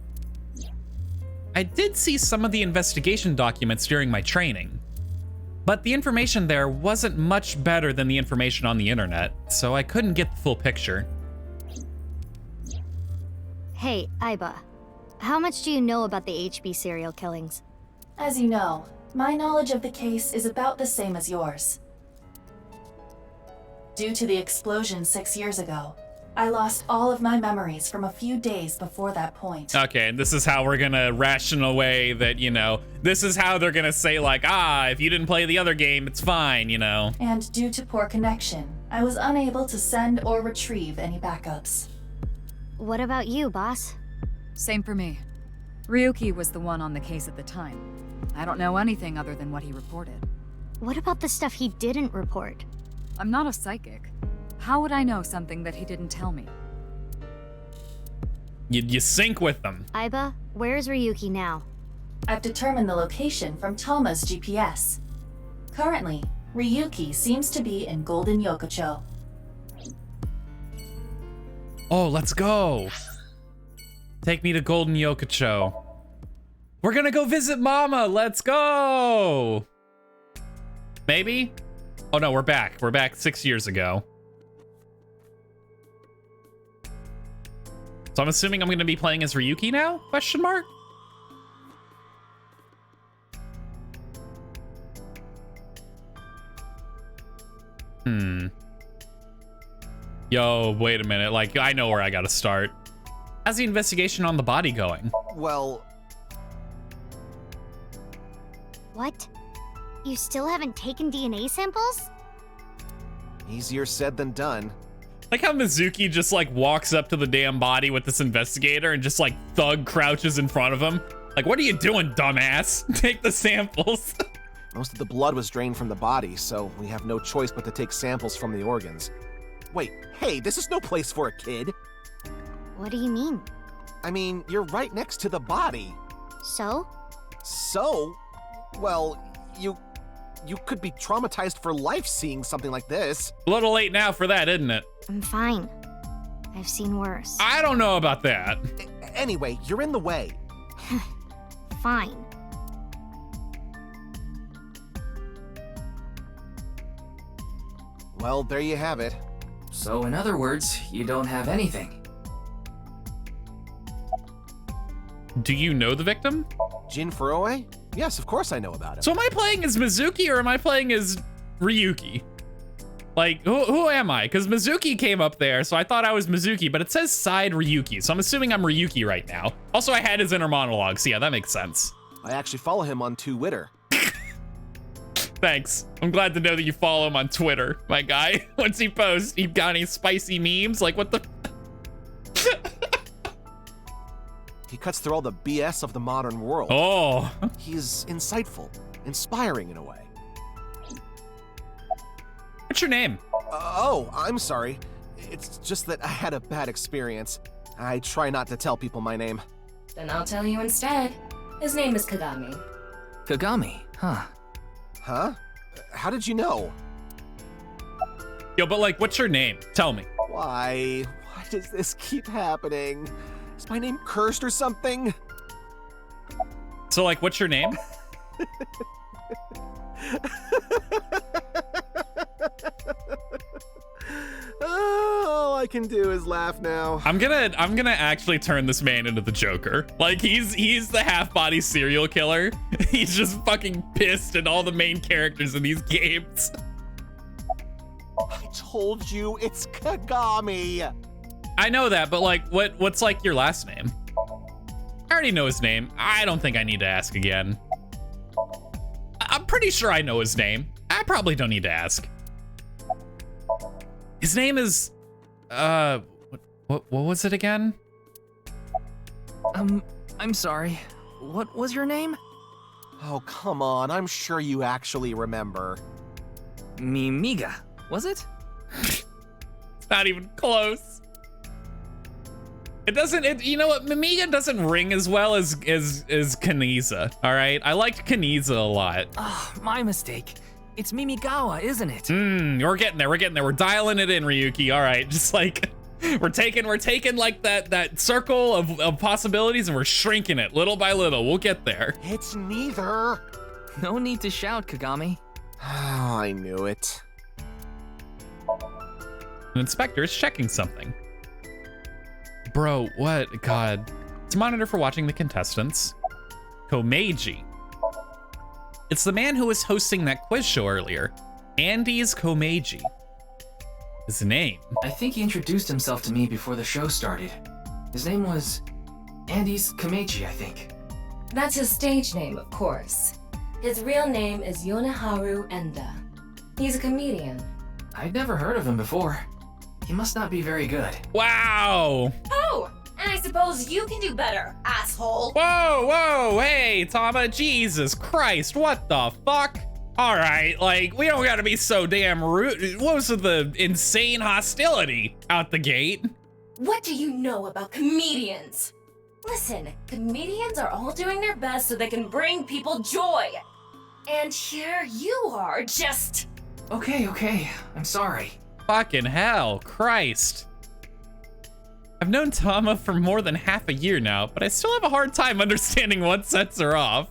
I did see some of the investigation documents during my training, but the information there wasn't much better than the information on the internet, so I couldn't get the full picture. Hey, Aiba. How much do you know about the HB serial killings? As you know, my knowledge of the case is about the same as yours. Due to the explosion 6 years ago, I lost all of my memories from a few days before that point. Okay, and this is how we're gonna ration away that, you know, this is how they're gonna say like, if you didn't play the other game, it's fine, you know. And due to poor connection, I was unable to send or retrieve any backups. What about you, boss? Same for me. Ryuki was the one on the case at the time. I don't know anything other than what he reported. What about the stuff he didn't report? I'm not a psychic. How would I know something that he didn't tell me? You sync with them. Aiba, where's Ryuki now? I've determined the location from Toma's GPS. Currently, Ryuki seems to be in Golden Yokocho. Oh, let's go. Take me to Golden Yokocho. We're gonna go visit Mama. Let's go. Maybe? Oh no, we're back. We're back 6 years ago. So I'm assuming I'm gonna be playing as Ryuki now? Question mark? Yo, wait a minute. Like, I know where I gotta start. How's the investigation on the body going? Well, What? You still haven't taken DNA samples? easier said than done. Like how Mizuki just like walks up to the damn body with this investigator and just like thug crouches in front of him. Like, what are you doing, dumbass? Take the samples. Most of the blood was drained from the body, so we have no choice but to take samples from the organs. Wait, hey, this is no place for a kid. What do you mean? I mean, you're right next to the body. So? So? Well, you could be traumatized for life seeing something like this. A little late now for that, isn't it? I'm fine. I've seen worse. I don't know about that. Anyway, you're in the way. Fine. Well, there you have it. So in other words, you don't have anything. Do you know the victim? Jin Furue? Yes, of course I know about him. So am I playing as Mizuki or am I playing as Ryuki? Like, who am I? Because Mizuki came up there, so I thought I was Mizuki, but it says side Ryuki, so I'm assuming I'm Ryuki right now. Also, I had his inner monologue, so yeah, that makes sense. I actually follow him on Twitter. Thanks. I'm glad to know that you follow him on Twitter, my guy. Once he posts, he got any spicy memes? Like, what the? He cuts through all the BS of the modern world. Oh. He's insightful, inspiring in a way. What's your name? Oh, I'm sorry. It's just that I had a bad experience. I try not to tell people my name. Then I'll tell you instead. His name is Kagami. Kagami, huh? Huh? How did you know? Yo, but like, what's your name? Tell me. Why does this keep happening? Is my name cursed or something? So like, what's your name? All I can do is laugh now. I'm gonna actually turn this man into the Joker. Like, he's the half-body serial killer. He's just fucking pissed at all the main characters in these games. I told you, it's Kagami. I know that, but like, what's like your last name? I already know his name. I don't think I need to ask again. I'm pretty sure I know his name. I probably don't need to ask. His name is, what was it again? I'm sorry. What was your name? Oh, come on. I'm sure you actually remember. Mimiga, was it? It's not even close. It doesn't, you know what? Mimiga doesn't ring as well as Kaniza, all right? I liked Kaniza a lot. Oh, my mistake. It's Mimigawa, isn't it? We're getting there. We're dialing it in, Ryuki. All right, just like we're taking like that circle of possibilities and we're shrinking it little by little. We'll get there. It's neither. No need to shout, Kagami. Oh, I knew it. An inspector is checking something. Bro, what? God. It's a monitor for watching the contestants. Komeiji. It's the man who was hosting that quiz show earlier. Andy's Komeiji. His name. I think he introduced himself to me before the show started. His name was Andy's Komeiji, I think. That's his stage name, of course. His real name is Yoneharu Enda. He's a comedian. I'd never heard of him before. He must not be very good. Wow. Oh, and I suppose you can do better, asshole. Whoa, hey, Tama, Jesus Christ, what the fuck? All right, like, we don't gotta be so damn rude. What was the insane hostility out the gate? What do you know about comedians? Listen, comedians are all doing their best so they can bring people joy. And here you are, just... Okay, I'm sorry. Fucking hell, Christ. I've known Tama for more than half a year now, but I still have a hard time understanding what sets her off.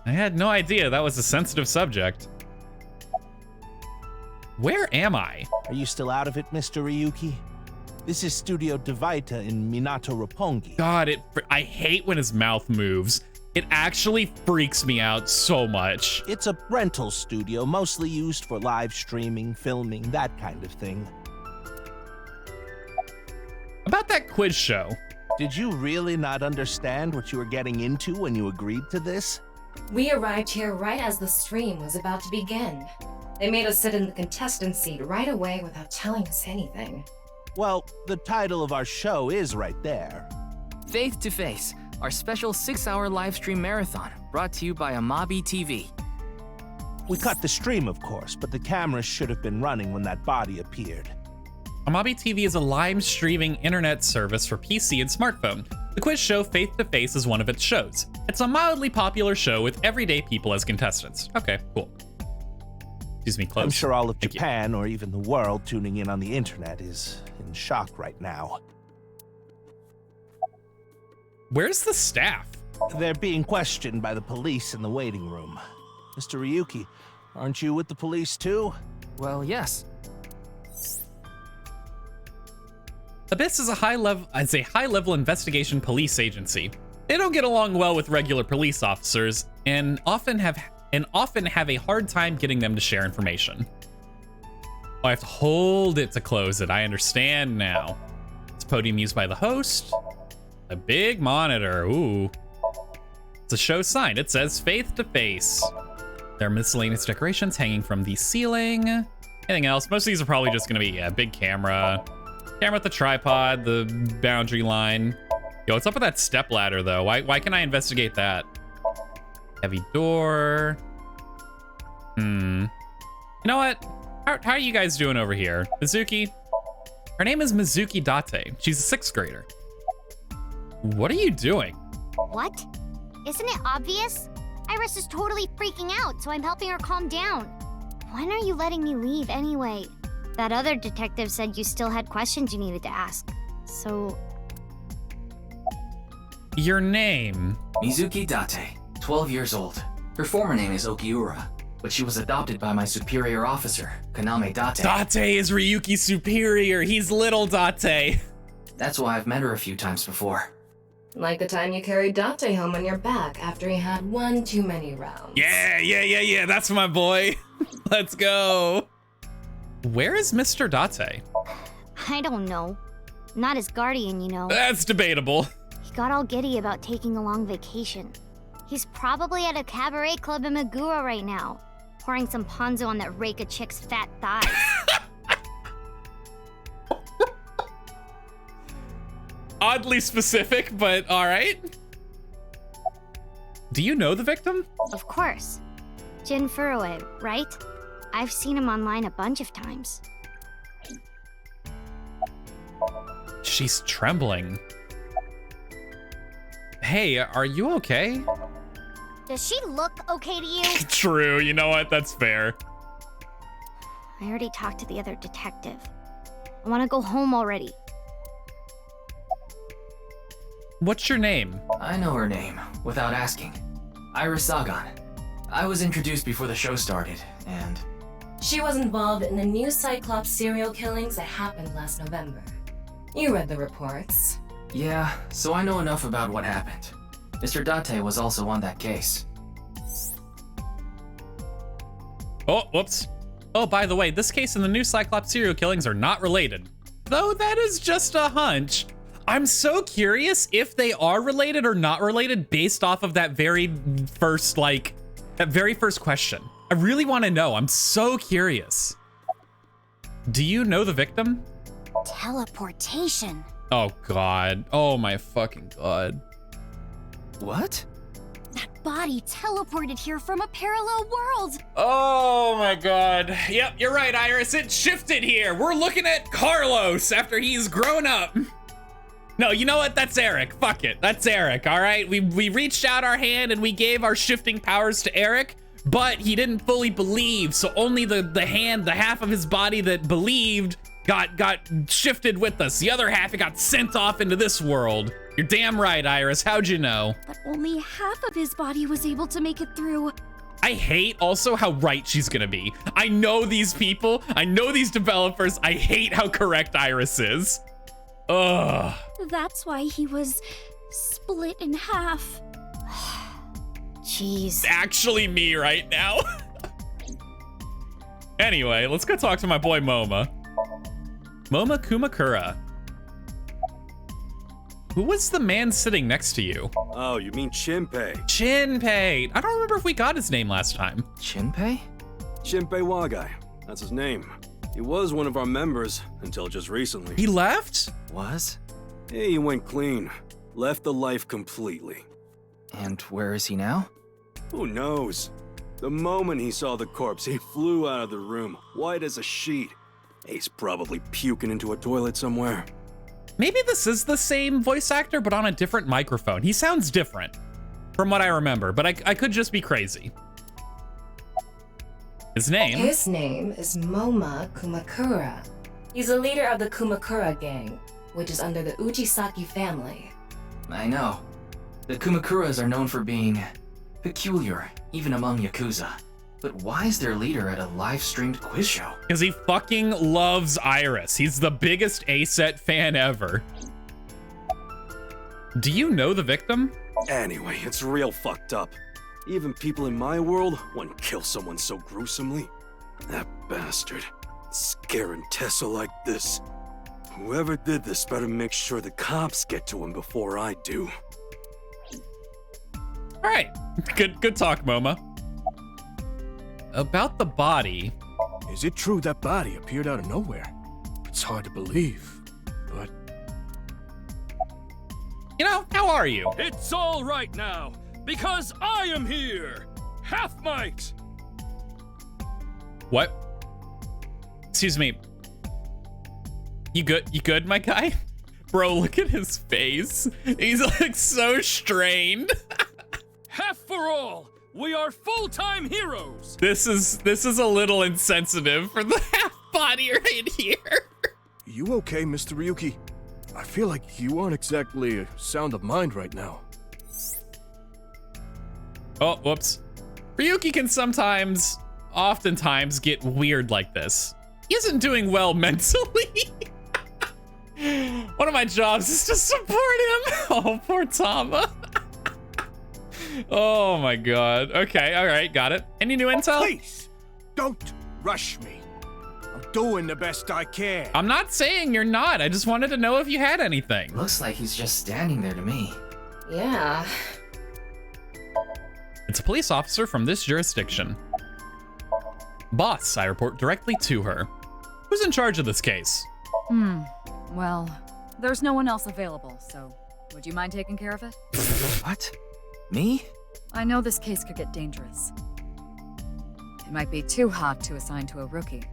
I had no idea that was a sensitive subject. Where am I? Are you still out of it, Mr. Ryuki? This is Studio Devaita in Minato Roppongi. God, I hate when his mouth moves. It actually freaks me out so much. It's a rental studio, mostly used for live streaming, filming, that kind of thing. About that quiz show. Did you really not understand what you were getting into when you agreed to this? We arrived here right as the stream was about to begin. They made us sit in the contestant seat right away without telling us anything. Well, the title of our show is right there. Faith to Face, our special 6-hour live stream marathon, brought to you by Amabi TV. We cut the stream, of course, but the cameras should have been running when that body appeared. Amabi TV is a live streaming internet service for PC and smartphone. The quiz show Faith to Face is one of its shows. It's a mildly popular show with everyday people as contestants. Okay, cool. Excuse me, close. I'm sure all of Japan, or even the world tuning in on the internet, is in shock right now. Where's the staff? They're being questioned by the police in the waiting room. Mr. Ryuki, aren't you with the police too? Well, yes. Abyss is a high-level investigation police agency. They don't get along well with regular police officers and often have a hard time getting them to share information. Oh, I have to hold it to close it. I understand now. It's a podium used by the host. A big monitor. Ooh. It's a show sign. It says Faith to Face. There are miscellaneous decorations hanging from the ceiling. Anything else? Most of these are probably just gonna be a big camera. Camera with the tripod, the boundary line. Yo, what's up with that step ladder though? Why can I investigate that? Heavy door. You know what? How are you guys doing over here? Mizuki? Her name is Mizuki Date. She's a 6th grader. What are you doing? What? Isn't it obvious? Iris is totally freaking out, so I'm helping her calm down. When are you letting me leave anyway? That other detective said you still had questions you needed to ask. So... Your name? Mizuki Date, 12 years old. Her former name is Okiura, but she was adopted by my superior officer, Kaname Date. Date is Ryuki's superior. He's little Date. That's why I've met her a few times before. Like the time you carried Date home on your back after he had one too many rounds. Yeah. That's my boy. Let's go. Where is Mr. Date? I don't know. Not his guardian, you know. That's debatable. He got all giddy about taking a long vacation. He's probably at a cabaret club in Meguro right now, pouring some ponzu on that rake of chick's fat thighs. Oddly specific, but all right. Do you know the victim? Of course. Jin Furue, right? I've seen him online a bunch of times. Does she look okay to you? True, you know what? That's fair. I already talked to the other detective. I want to go home already. What's your name? I know her name, without asking. Iris Sagan. I was introduced before the show started, and... She was involved in the new Cyclops serial killings that happened last November. You read the reports. Yeah, so I know enough about what happened. Mr. Date was also on that case. Oh, whoops. Oh, by the way, this case and the new Cyclops serial killings are not related. Though that is just a hunch. I'm so curious if they are related or not related based off of that very first question. I really want to know. I'm so curious. Do you know the victim? Teleportation. Oh, God. Oh, my fucking God. What? That body teleported here from a parallel world. Oh, my God. Yep, you're right, Iris. It shifted here. We're looking at Carlos after he's grown up. No, you know what? That's Eric. Fuck it. That's Eric, all right? We reached out our hand and we gave our shifting powers to Eric, but he didn't fully believe, so only the half of his body that believed got shifted with us. The other half, it got sent off into this world. You're damn right, Iris. How'd you know? But only half of his body was able to make it through. I hate also how right she's gonna be. I know these people. I know these developers. I hate how correct Iris is. Ugh. That's why he was split in half. Jeez. It's actually me right now. Anyway, let's go talk to my boy Moma. Moma Kumakura. Who was the man sitting next to you? Oh, you mean Shinpei. Shinpei. I don't remember if we got his name last time. Shinpei? Shinpei Wagai. That's his name. He was one of our members until just recently. He left? Was? Yeah, he went clean. Left the life completely. And where is he now? Who knows? The moment he saw the corpse, he flew out of the room, white as a sheet. He's probably puking into a toilet somewhere. Maybe this is the same voice actor, but on a different microphone. He sounds different from what I remember, but I could just be crazy. His name? His name is Moma Kumakura. He's a leader of the Kumakura gang, which is under the Ujisaki family. I know. The Kumakuras are known for being peculiar, even among Yakuza. But why is their leader at a live-streamed quiz show? Because he fucking loves Iris. He's the biggest A-set fan ever. Do you know the victim? Anyway, it's real fucked up. Even people in my world wouldn't kill someone so gruesomely. That bastard. Scaring Tessa like this. Whoever did this better make sure the cops get to him before I do. All right, good talk, Moma. About the body. Is it true that body appeared out of nowhere? It's hard to believe, but... You know, how are you? It's all right now, because I am here! Half mics! What? Excuse me. You good, my guy? Bro, look at his face. He's like so strained. Half for all! We are full-time heroes! This is a little insensitive for the half body right here. You okay, Mr. Ryuki? I feel like you aren't exactly sound of mind right now. Oh, whoops. Ryuki can oftentimes get weird like this. He isn't doing well mentally. One of my jobs is to support him. Oh, poor Tama. Oh my god. Okay, all right, got it. Any new intel? Please, don't rush me. I'm doing the best I can. I'm not saying you're not. I just wanted to know if you had anything. Looks like he's just standing there to me. Yeah. It's a police officer from this jurisdiction. Boss, I report directly to her. Who's in charge of this case? Well, there's no one else available, so would you mind taking care of it? What? Me? I know this case could get dangerous. It might be too hot to assign to a rookie.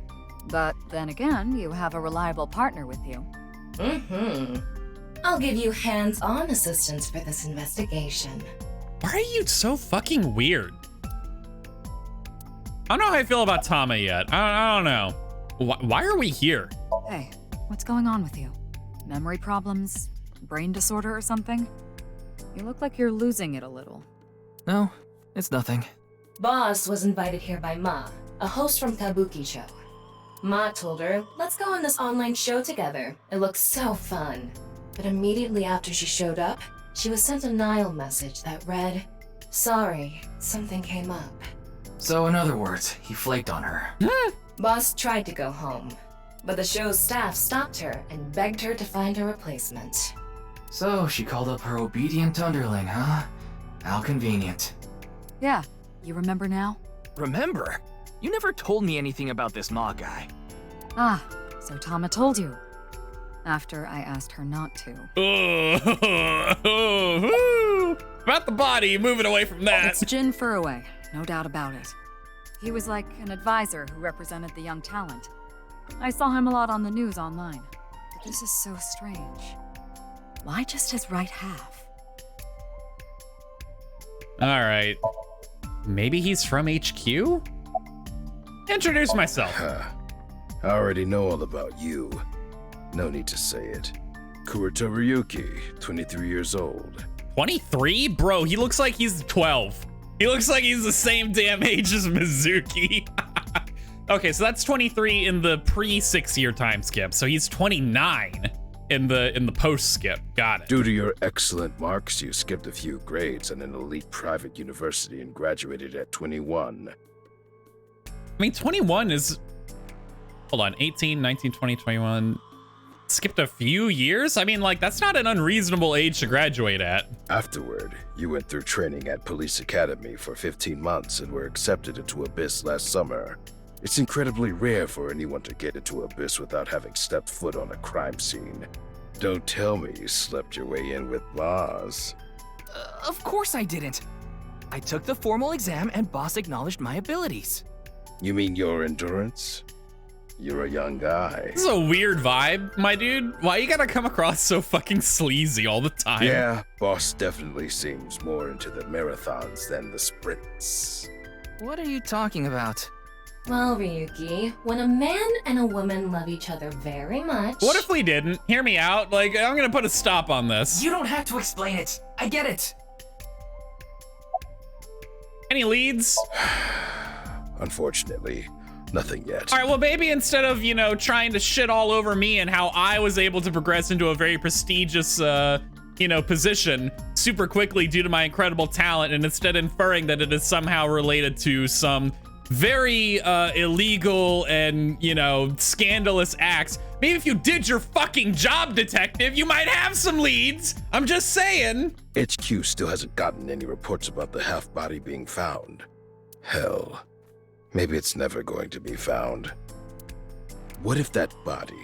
But then again, you have a reliable partner with you. I'll give you hands-on assistance for this investigation. Why are you so fucking weird? I don't know how I feel about Tama yet. I don't know. Why are we here? Hey, what's going on with you? Memory problems? Brain disorder or something? You look like you're losing it a little. No, it's nothing. Boss was invited here by Ma, a host from Kabuki show. Ma told her, let's go on this online show together. It looks so fun. But immediately after she showed up, she was sent a Nile message that read, sorry, something came up. So in other words, he flaked on her. Boss tried to go home, but the show's staff stopped her and begged her to find a replacement. So she called up her obedient underling, huh? How convenient. Yeah, you remember now? Remember? You never told me anything about this Ma guy. Ah, so Tama told you. After I asked her not to. About the body, moving away from that. It's Jin Furroway, no doubt about it. He was like an advisor who represented the young talent. I saw him a lot on the news online. But this is so strange. Why just his right half? All right. Maybe he's from HQ? Introduce myself. I already know all about you. No need to say it. Kurito Ryuki, 23 years old. 23? Bro, he looks like he's 12. He looks like he's the same damn age as Mizuki. Okay, so that's 23 in the pre-6-year time skip. So he's 29 in the post skip. Got it. Due to your excellent marks, you skipped a few grades in an elite private university and graduated at 21. I mean, 21 is... Hold on, 18, 19, 20, 21... Skipped a few years? I mean, like, that's not an unreasonable age to graduate at. Afterward, you went through training at Police Academy for 15 months and were accepted into Abyss last summer. It's incredibly rare for anyone to get into Abyss without having stepped foot on a crime scene. Don't tell me you slept your way in with Boss. Of course I didn't. I took the formal exam and Boss acknowledged my abilities. You mean your endurance? You're a young guy. This is a weird vibe, my dude. Why you gotta come across so fucking sleazy all the time? Yeah, Boss definitely seems more into the marathons than the sprints. What are you talking about? Well, Ryuki, when a man and a woman love each other very much... What if we didn't? Hear me out. Like, I'm gonna put a stop on this. You don't have to explain it. I get it. Any leads? Unfortunately, nothing yet. All right, well, maybe instead of, you know, trying to shit all over me and how I was able to progress into a very prestigious, you know, position super quickly due to my incredible talent, and instead inferring that it is somehow related to some very illegal and, you know, scandalous acts. Maybe if you did your fucking job, detective, you might have some leads. I'm just saying. HQ still hasn't gotten any reports about the half-body being found. Hell, maybe it's never going to be found. What if that body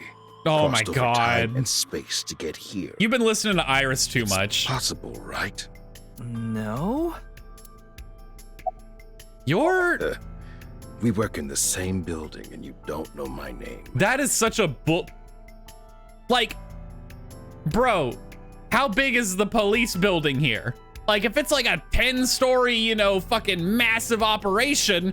crossed over time and space to get here? You've been listening to Iris too much. Possible, right? No. You're... we work in the same building and you don't know my name. That is such a like, bro, how big is the police building here? Like, if it's like a 10-story, you know, fucking massive operation,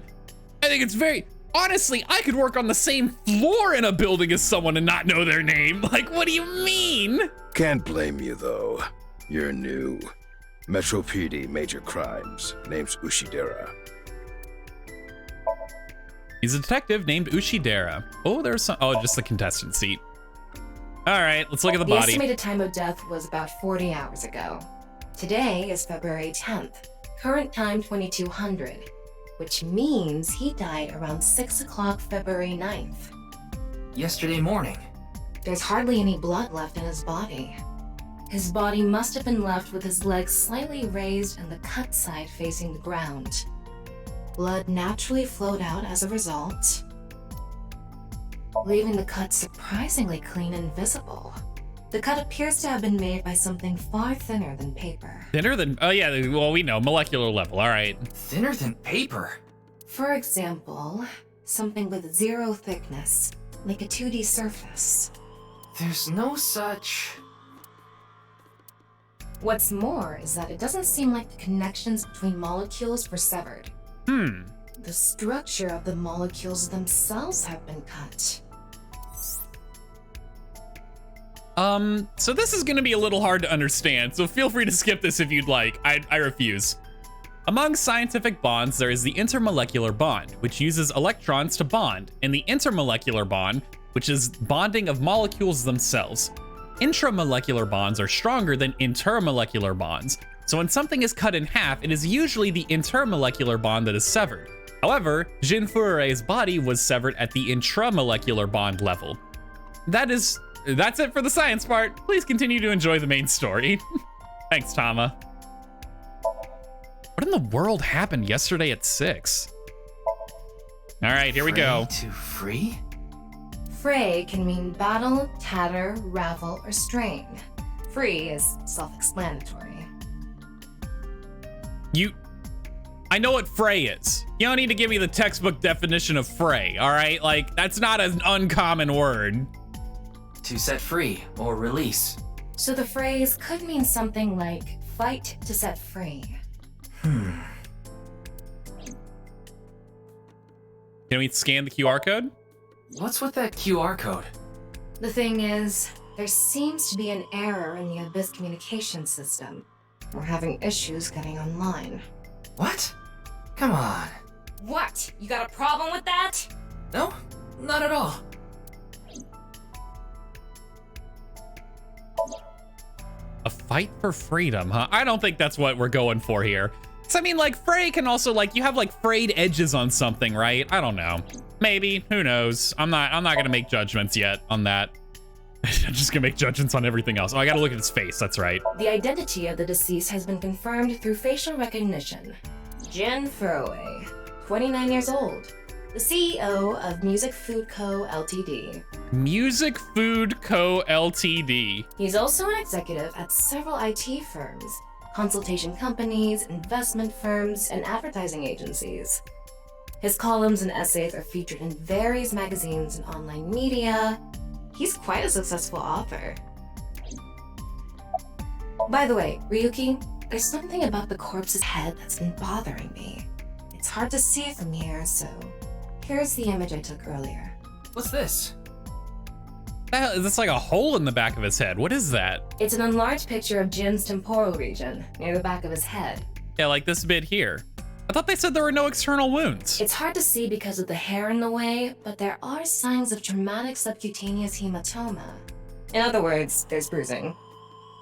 I think it's very... Honestly, I could work on the same floor in a building as someone and not know their name. Like, what do you mean? Can't blame you, though. You're new. Metro PD, major crimes. Name's Ushidera. He's a detective named Ushidera. Oh, there's some... Oh, just the contestant seat. All right, let's look at the body. The estimated time of death was about 40 hours ago. Today is February 10th. Current time 2200, which means he died around 6 o'clock February 9th. Yesterday morning. There's hardly any blood left in his body. His body must have been left with his legs slightly raised and the cut side facing the ground. Blood naturally flowed out as a result, leaving the cut surprisingly clean and visible. The cut appears to have been made by something far thinner than paper. Thinner than... Oh, yeah, well, we know. Molecular level. All right. Thinner than paper? For example, something with 0 thickness, like a 2D surface. There's no such... What's more is that it doesn't seem like the connections between molecules were severed. The structure of the molecules themselves have been cut. So this is gonna be a little hard to understand, so feel free to skip this if you'd like. I refuse. Among scientific bonds, there is the intermolecular bond, which uses electrons to bond, and the intermolecular bond, which is bonding of molecules themselves. Intramolecular bonds are stronger than intermolecular bonds, so when something is cut in half, it is usually the intermolecular bond that is severed. However, Jin Furure's body was severed at the intramolecular bond level. That's it for the science part. Please continue to enjoy the main story. Thanks, Tama. What in the world happened yesterday at 6? All right, here we go. To free? Fray can mean battle, tatter, ravel, or strain. Free is self-explanatory. I know what fray is. You don't need to give me the textbook definition of fray, all right? Like, that's not an uncommon word. To set free or release. So the phrase could mean something like fight to set free. Can we scan the QR code? What's with that QR code? The thing is, there seems to be an error in the Abyss communication system. We're having issues getting online. What? Come on. What? You got a problem with that? No, not at all. A fight for freedom, huh? I don't think that's what we're going for here. So, I mean, like, fray can also, like, you have, like, frayed edges on something, right? I don't know. Maybe. Who knows? I'm not gonna make judgments yet on that. I'm just gonna make judgments on everything else. Oh, I gotta look at his face. That's right. The identity of the deceased has been confirmed through facial recognition. Jin Furue, 29 years old, the CEO of Music Food Co. Ltd. Music Food Co. Ltd. He's also an executive at several IT firms, consultation companies, investment firms, and advertising agencies. His columns and essays are featured in various magazines and online media. He's quite a successful author. By the way, Ryuki, there's something about the corpse's head that's been bothering me. It's hard to see from here, so here's the image I took earlier. What's this? That's like a hole in the back of his head. What is that? It's an enlarged picture of Jin's temporal region, near the back of his head. Yeah, like this bit here. I thought they said there were no external wounds. It's hard to see because of the hair in the way, but there are signs of traumatic subcutaneous hematoma. In other words, there's bruising.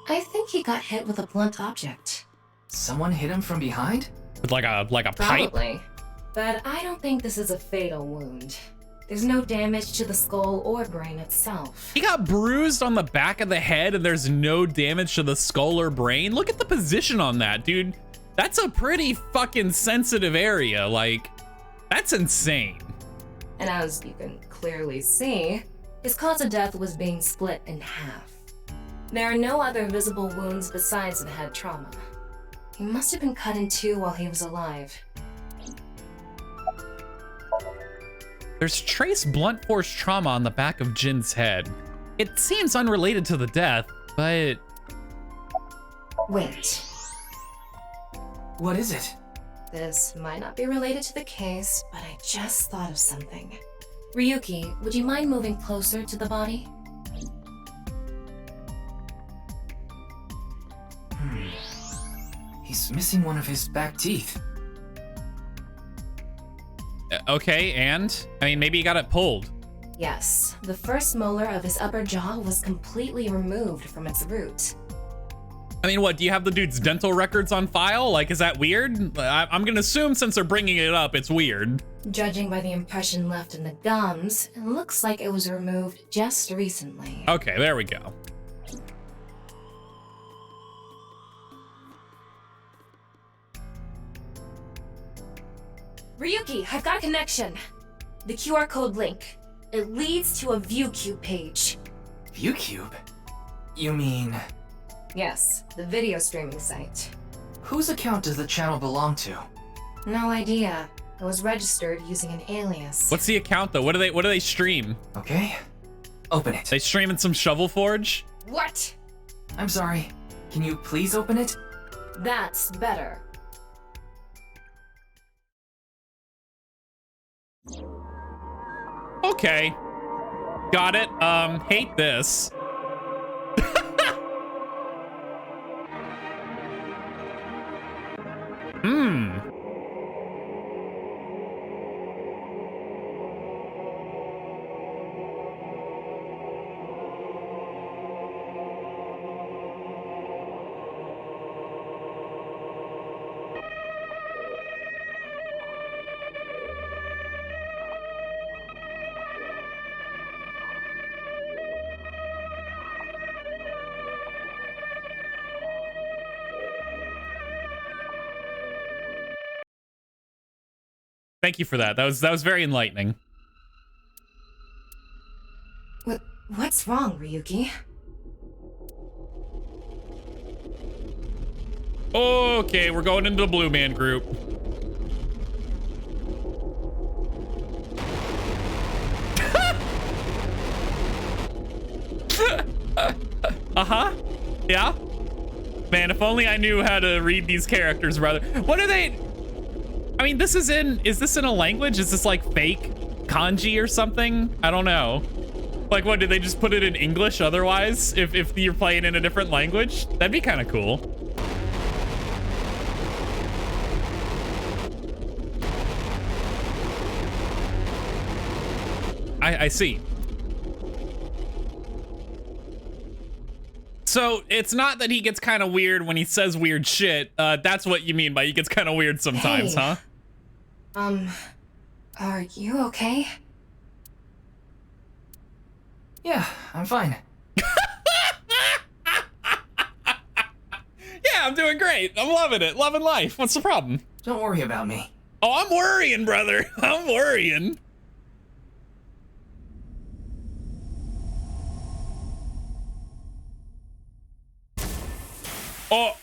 I think he got hit with a blunt object. Someone hit him from behind? With like a pipe? Probably. But I don't think this is a fatal wound. There's no damage to the skull or brain itself. He got bruised on the back of the head and there's no damage to the skull or brain? Look at the position on that, dude. That's a pretty fucking sensitive area. Like, that's insane. And as you can clearly see, his cause of death was being split in half. There are no other visible wounds besides the head trauma. He must have been cut in two while he was alive. There's trace blunt force trauma on the back of Jin's head. It seems unrelated to the death, but... Wait. What is it? This might not be related to the case, but I just thought of something. Ryuki, would you mind moving closer to the body? He's missing one of his back teeth. Okay, and? I mean, maybe he got it pulled. Yes, the first molar of his upper jaw was completely removed from its root. I mean, what, do you have the dude's dental records on file? Like, is that weird? I'm gonna assume since they're bringing it up, it's weird. Judging by the impression left in the gums, it looks like it was removed just recently. Okay, there we go. Ryuki, I've got a connection. The QR code link. It leads to a ViewCube page. ViewCube? You mean... Yes, the video streaming site. Whose account does the channel belong to? No idea. It was registered using an alias. What's the account though? What do they stream? Okay, open it. They streaming some Shovel Forge? What? I'm sorry. Can you please open it? That's better. Okay. Got it. Hate this. Thank you for that. That was very enlightening. What's wrong, Ryuki? Okay, we're going into the Blue Man group. Uh-huh. Yeah. Man, if only I knew how to read these characters, brother. What are they? I mean, is this in a language? Is this like fake kanji or something? I don't know. Like, what, did they just put it in English otherwise? If you're playing in a different language? That'd be kind of cool. I see. So it's not that he gets kind of weird when he says weird shit. That's what you mean by he gets kind of weird sometimes, Hey. huh? Are you okay? Yeah, I'm fine. Yeah, I'm doing great. I'm loving it. Loving life. What's the problem? Don't worry about me. Oh, I'm worrying, brother. I'm worrying.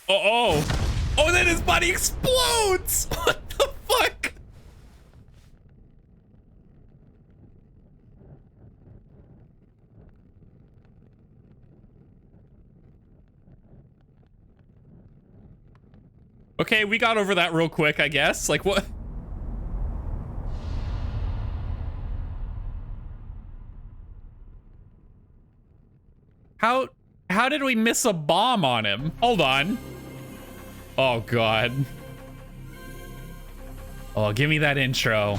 Oh, and then his body explodes. What the fuck? Okay, we got over that real quick, I guess. Like, what? How did we miss a bomb on him? Hold on. Oh, God. Oh, give me that intro.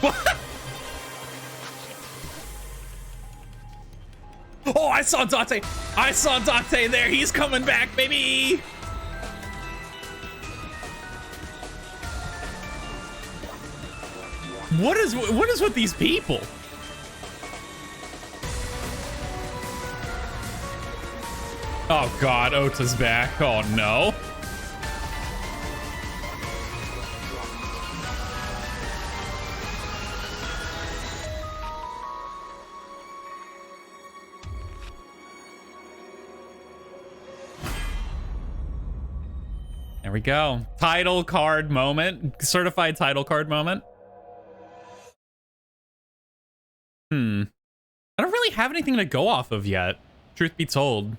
What? Oh, I saw Dante. I saw Dante there. He's coming back, baby. What is with these people? Oh God, Ota's back. Oh no. There we go. Title card moment. Certified title card moment. I don't really have anything to go off of yet, truth be told.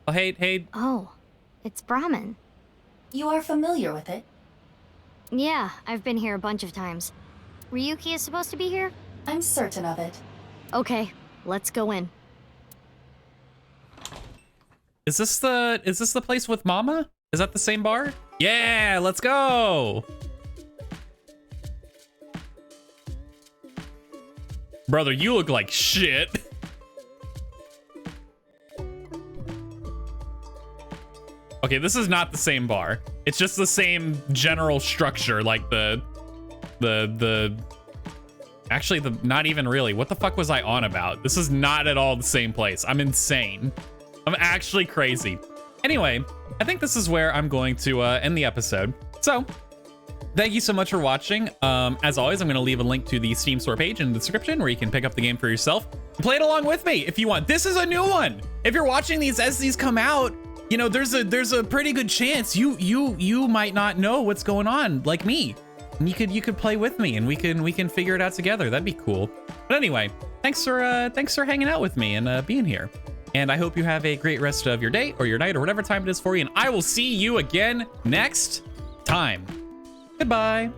Oh, hey. Oh, it's Brahmin. You are familiar with it? Yeah, I've been here a bunch of times. Ryuki is supposed to be here? I'm certain of it. Okay, let's go in. Is this the place with Mama? Is that the same bar? Yeah, let's go. Brother, you look like shit. Okay, this is not the same bar. It's just the same general structure, like actually, not even really. What the fuck was I on about? This is not at all the same place. I'm insane. I'm actually crazy. Anyway, I think this is where I'm going to end the episode. So, thank you so much for watching. As always, I'm going to leave a link to the Steam store page in the description where you can pick up the game for yourself and play it along with me if you want. This is a new one. If you're watching these as these come out, you know, there's a pretty good chance you might not know what's going on, like me. And you could play with me, and we can figure it out together. That'd be cool. But anyway, thanks for hanging out with me and being here. And I hope you have a great rest of your day or your night or whatever time it is for you. And I will see you again next time. Goodbye.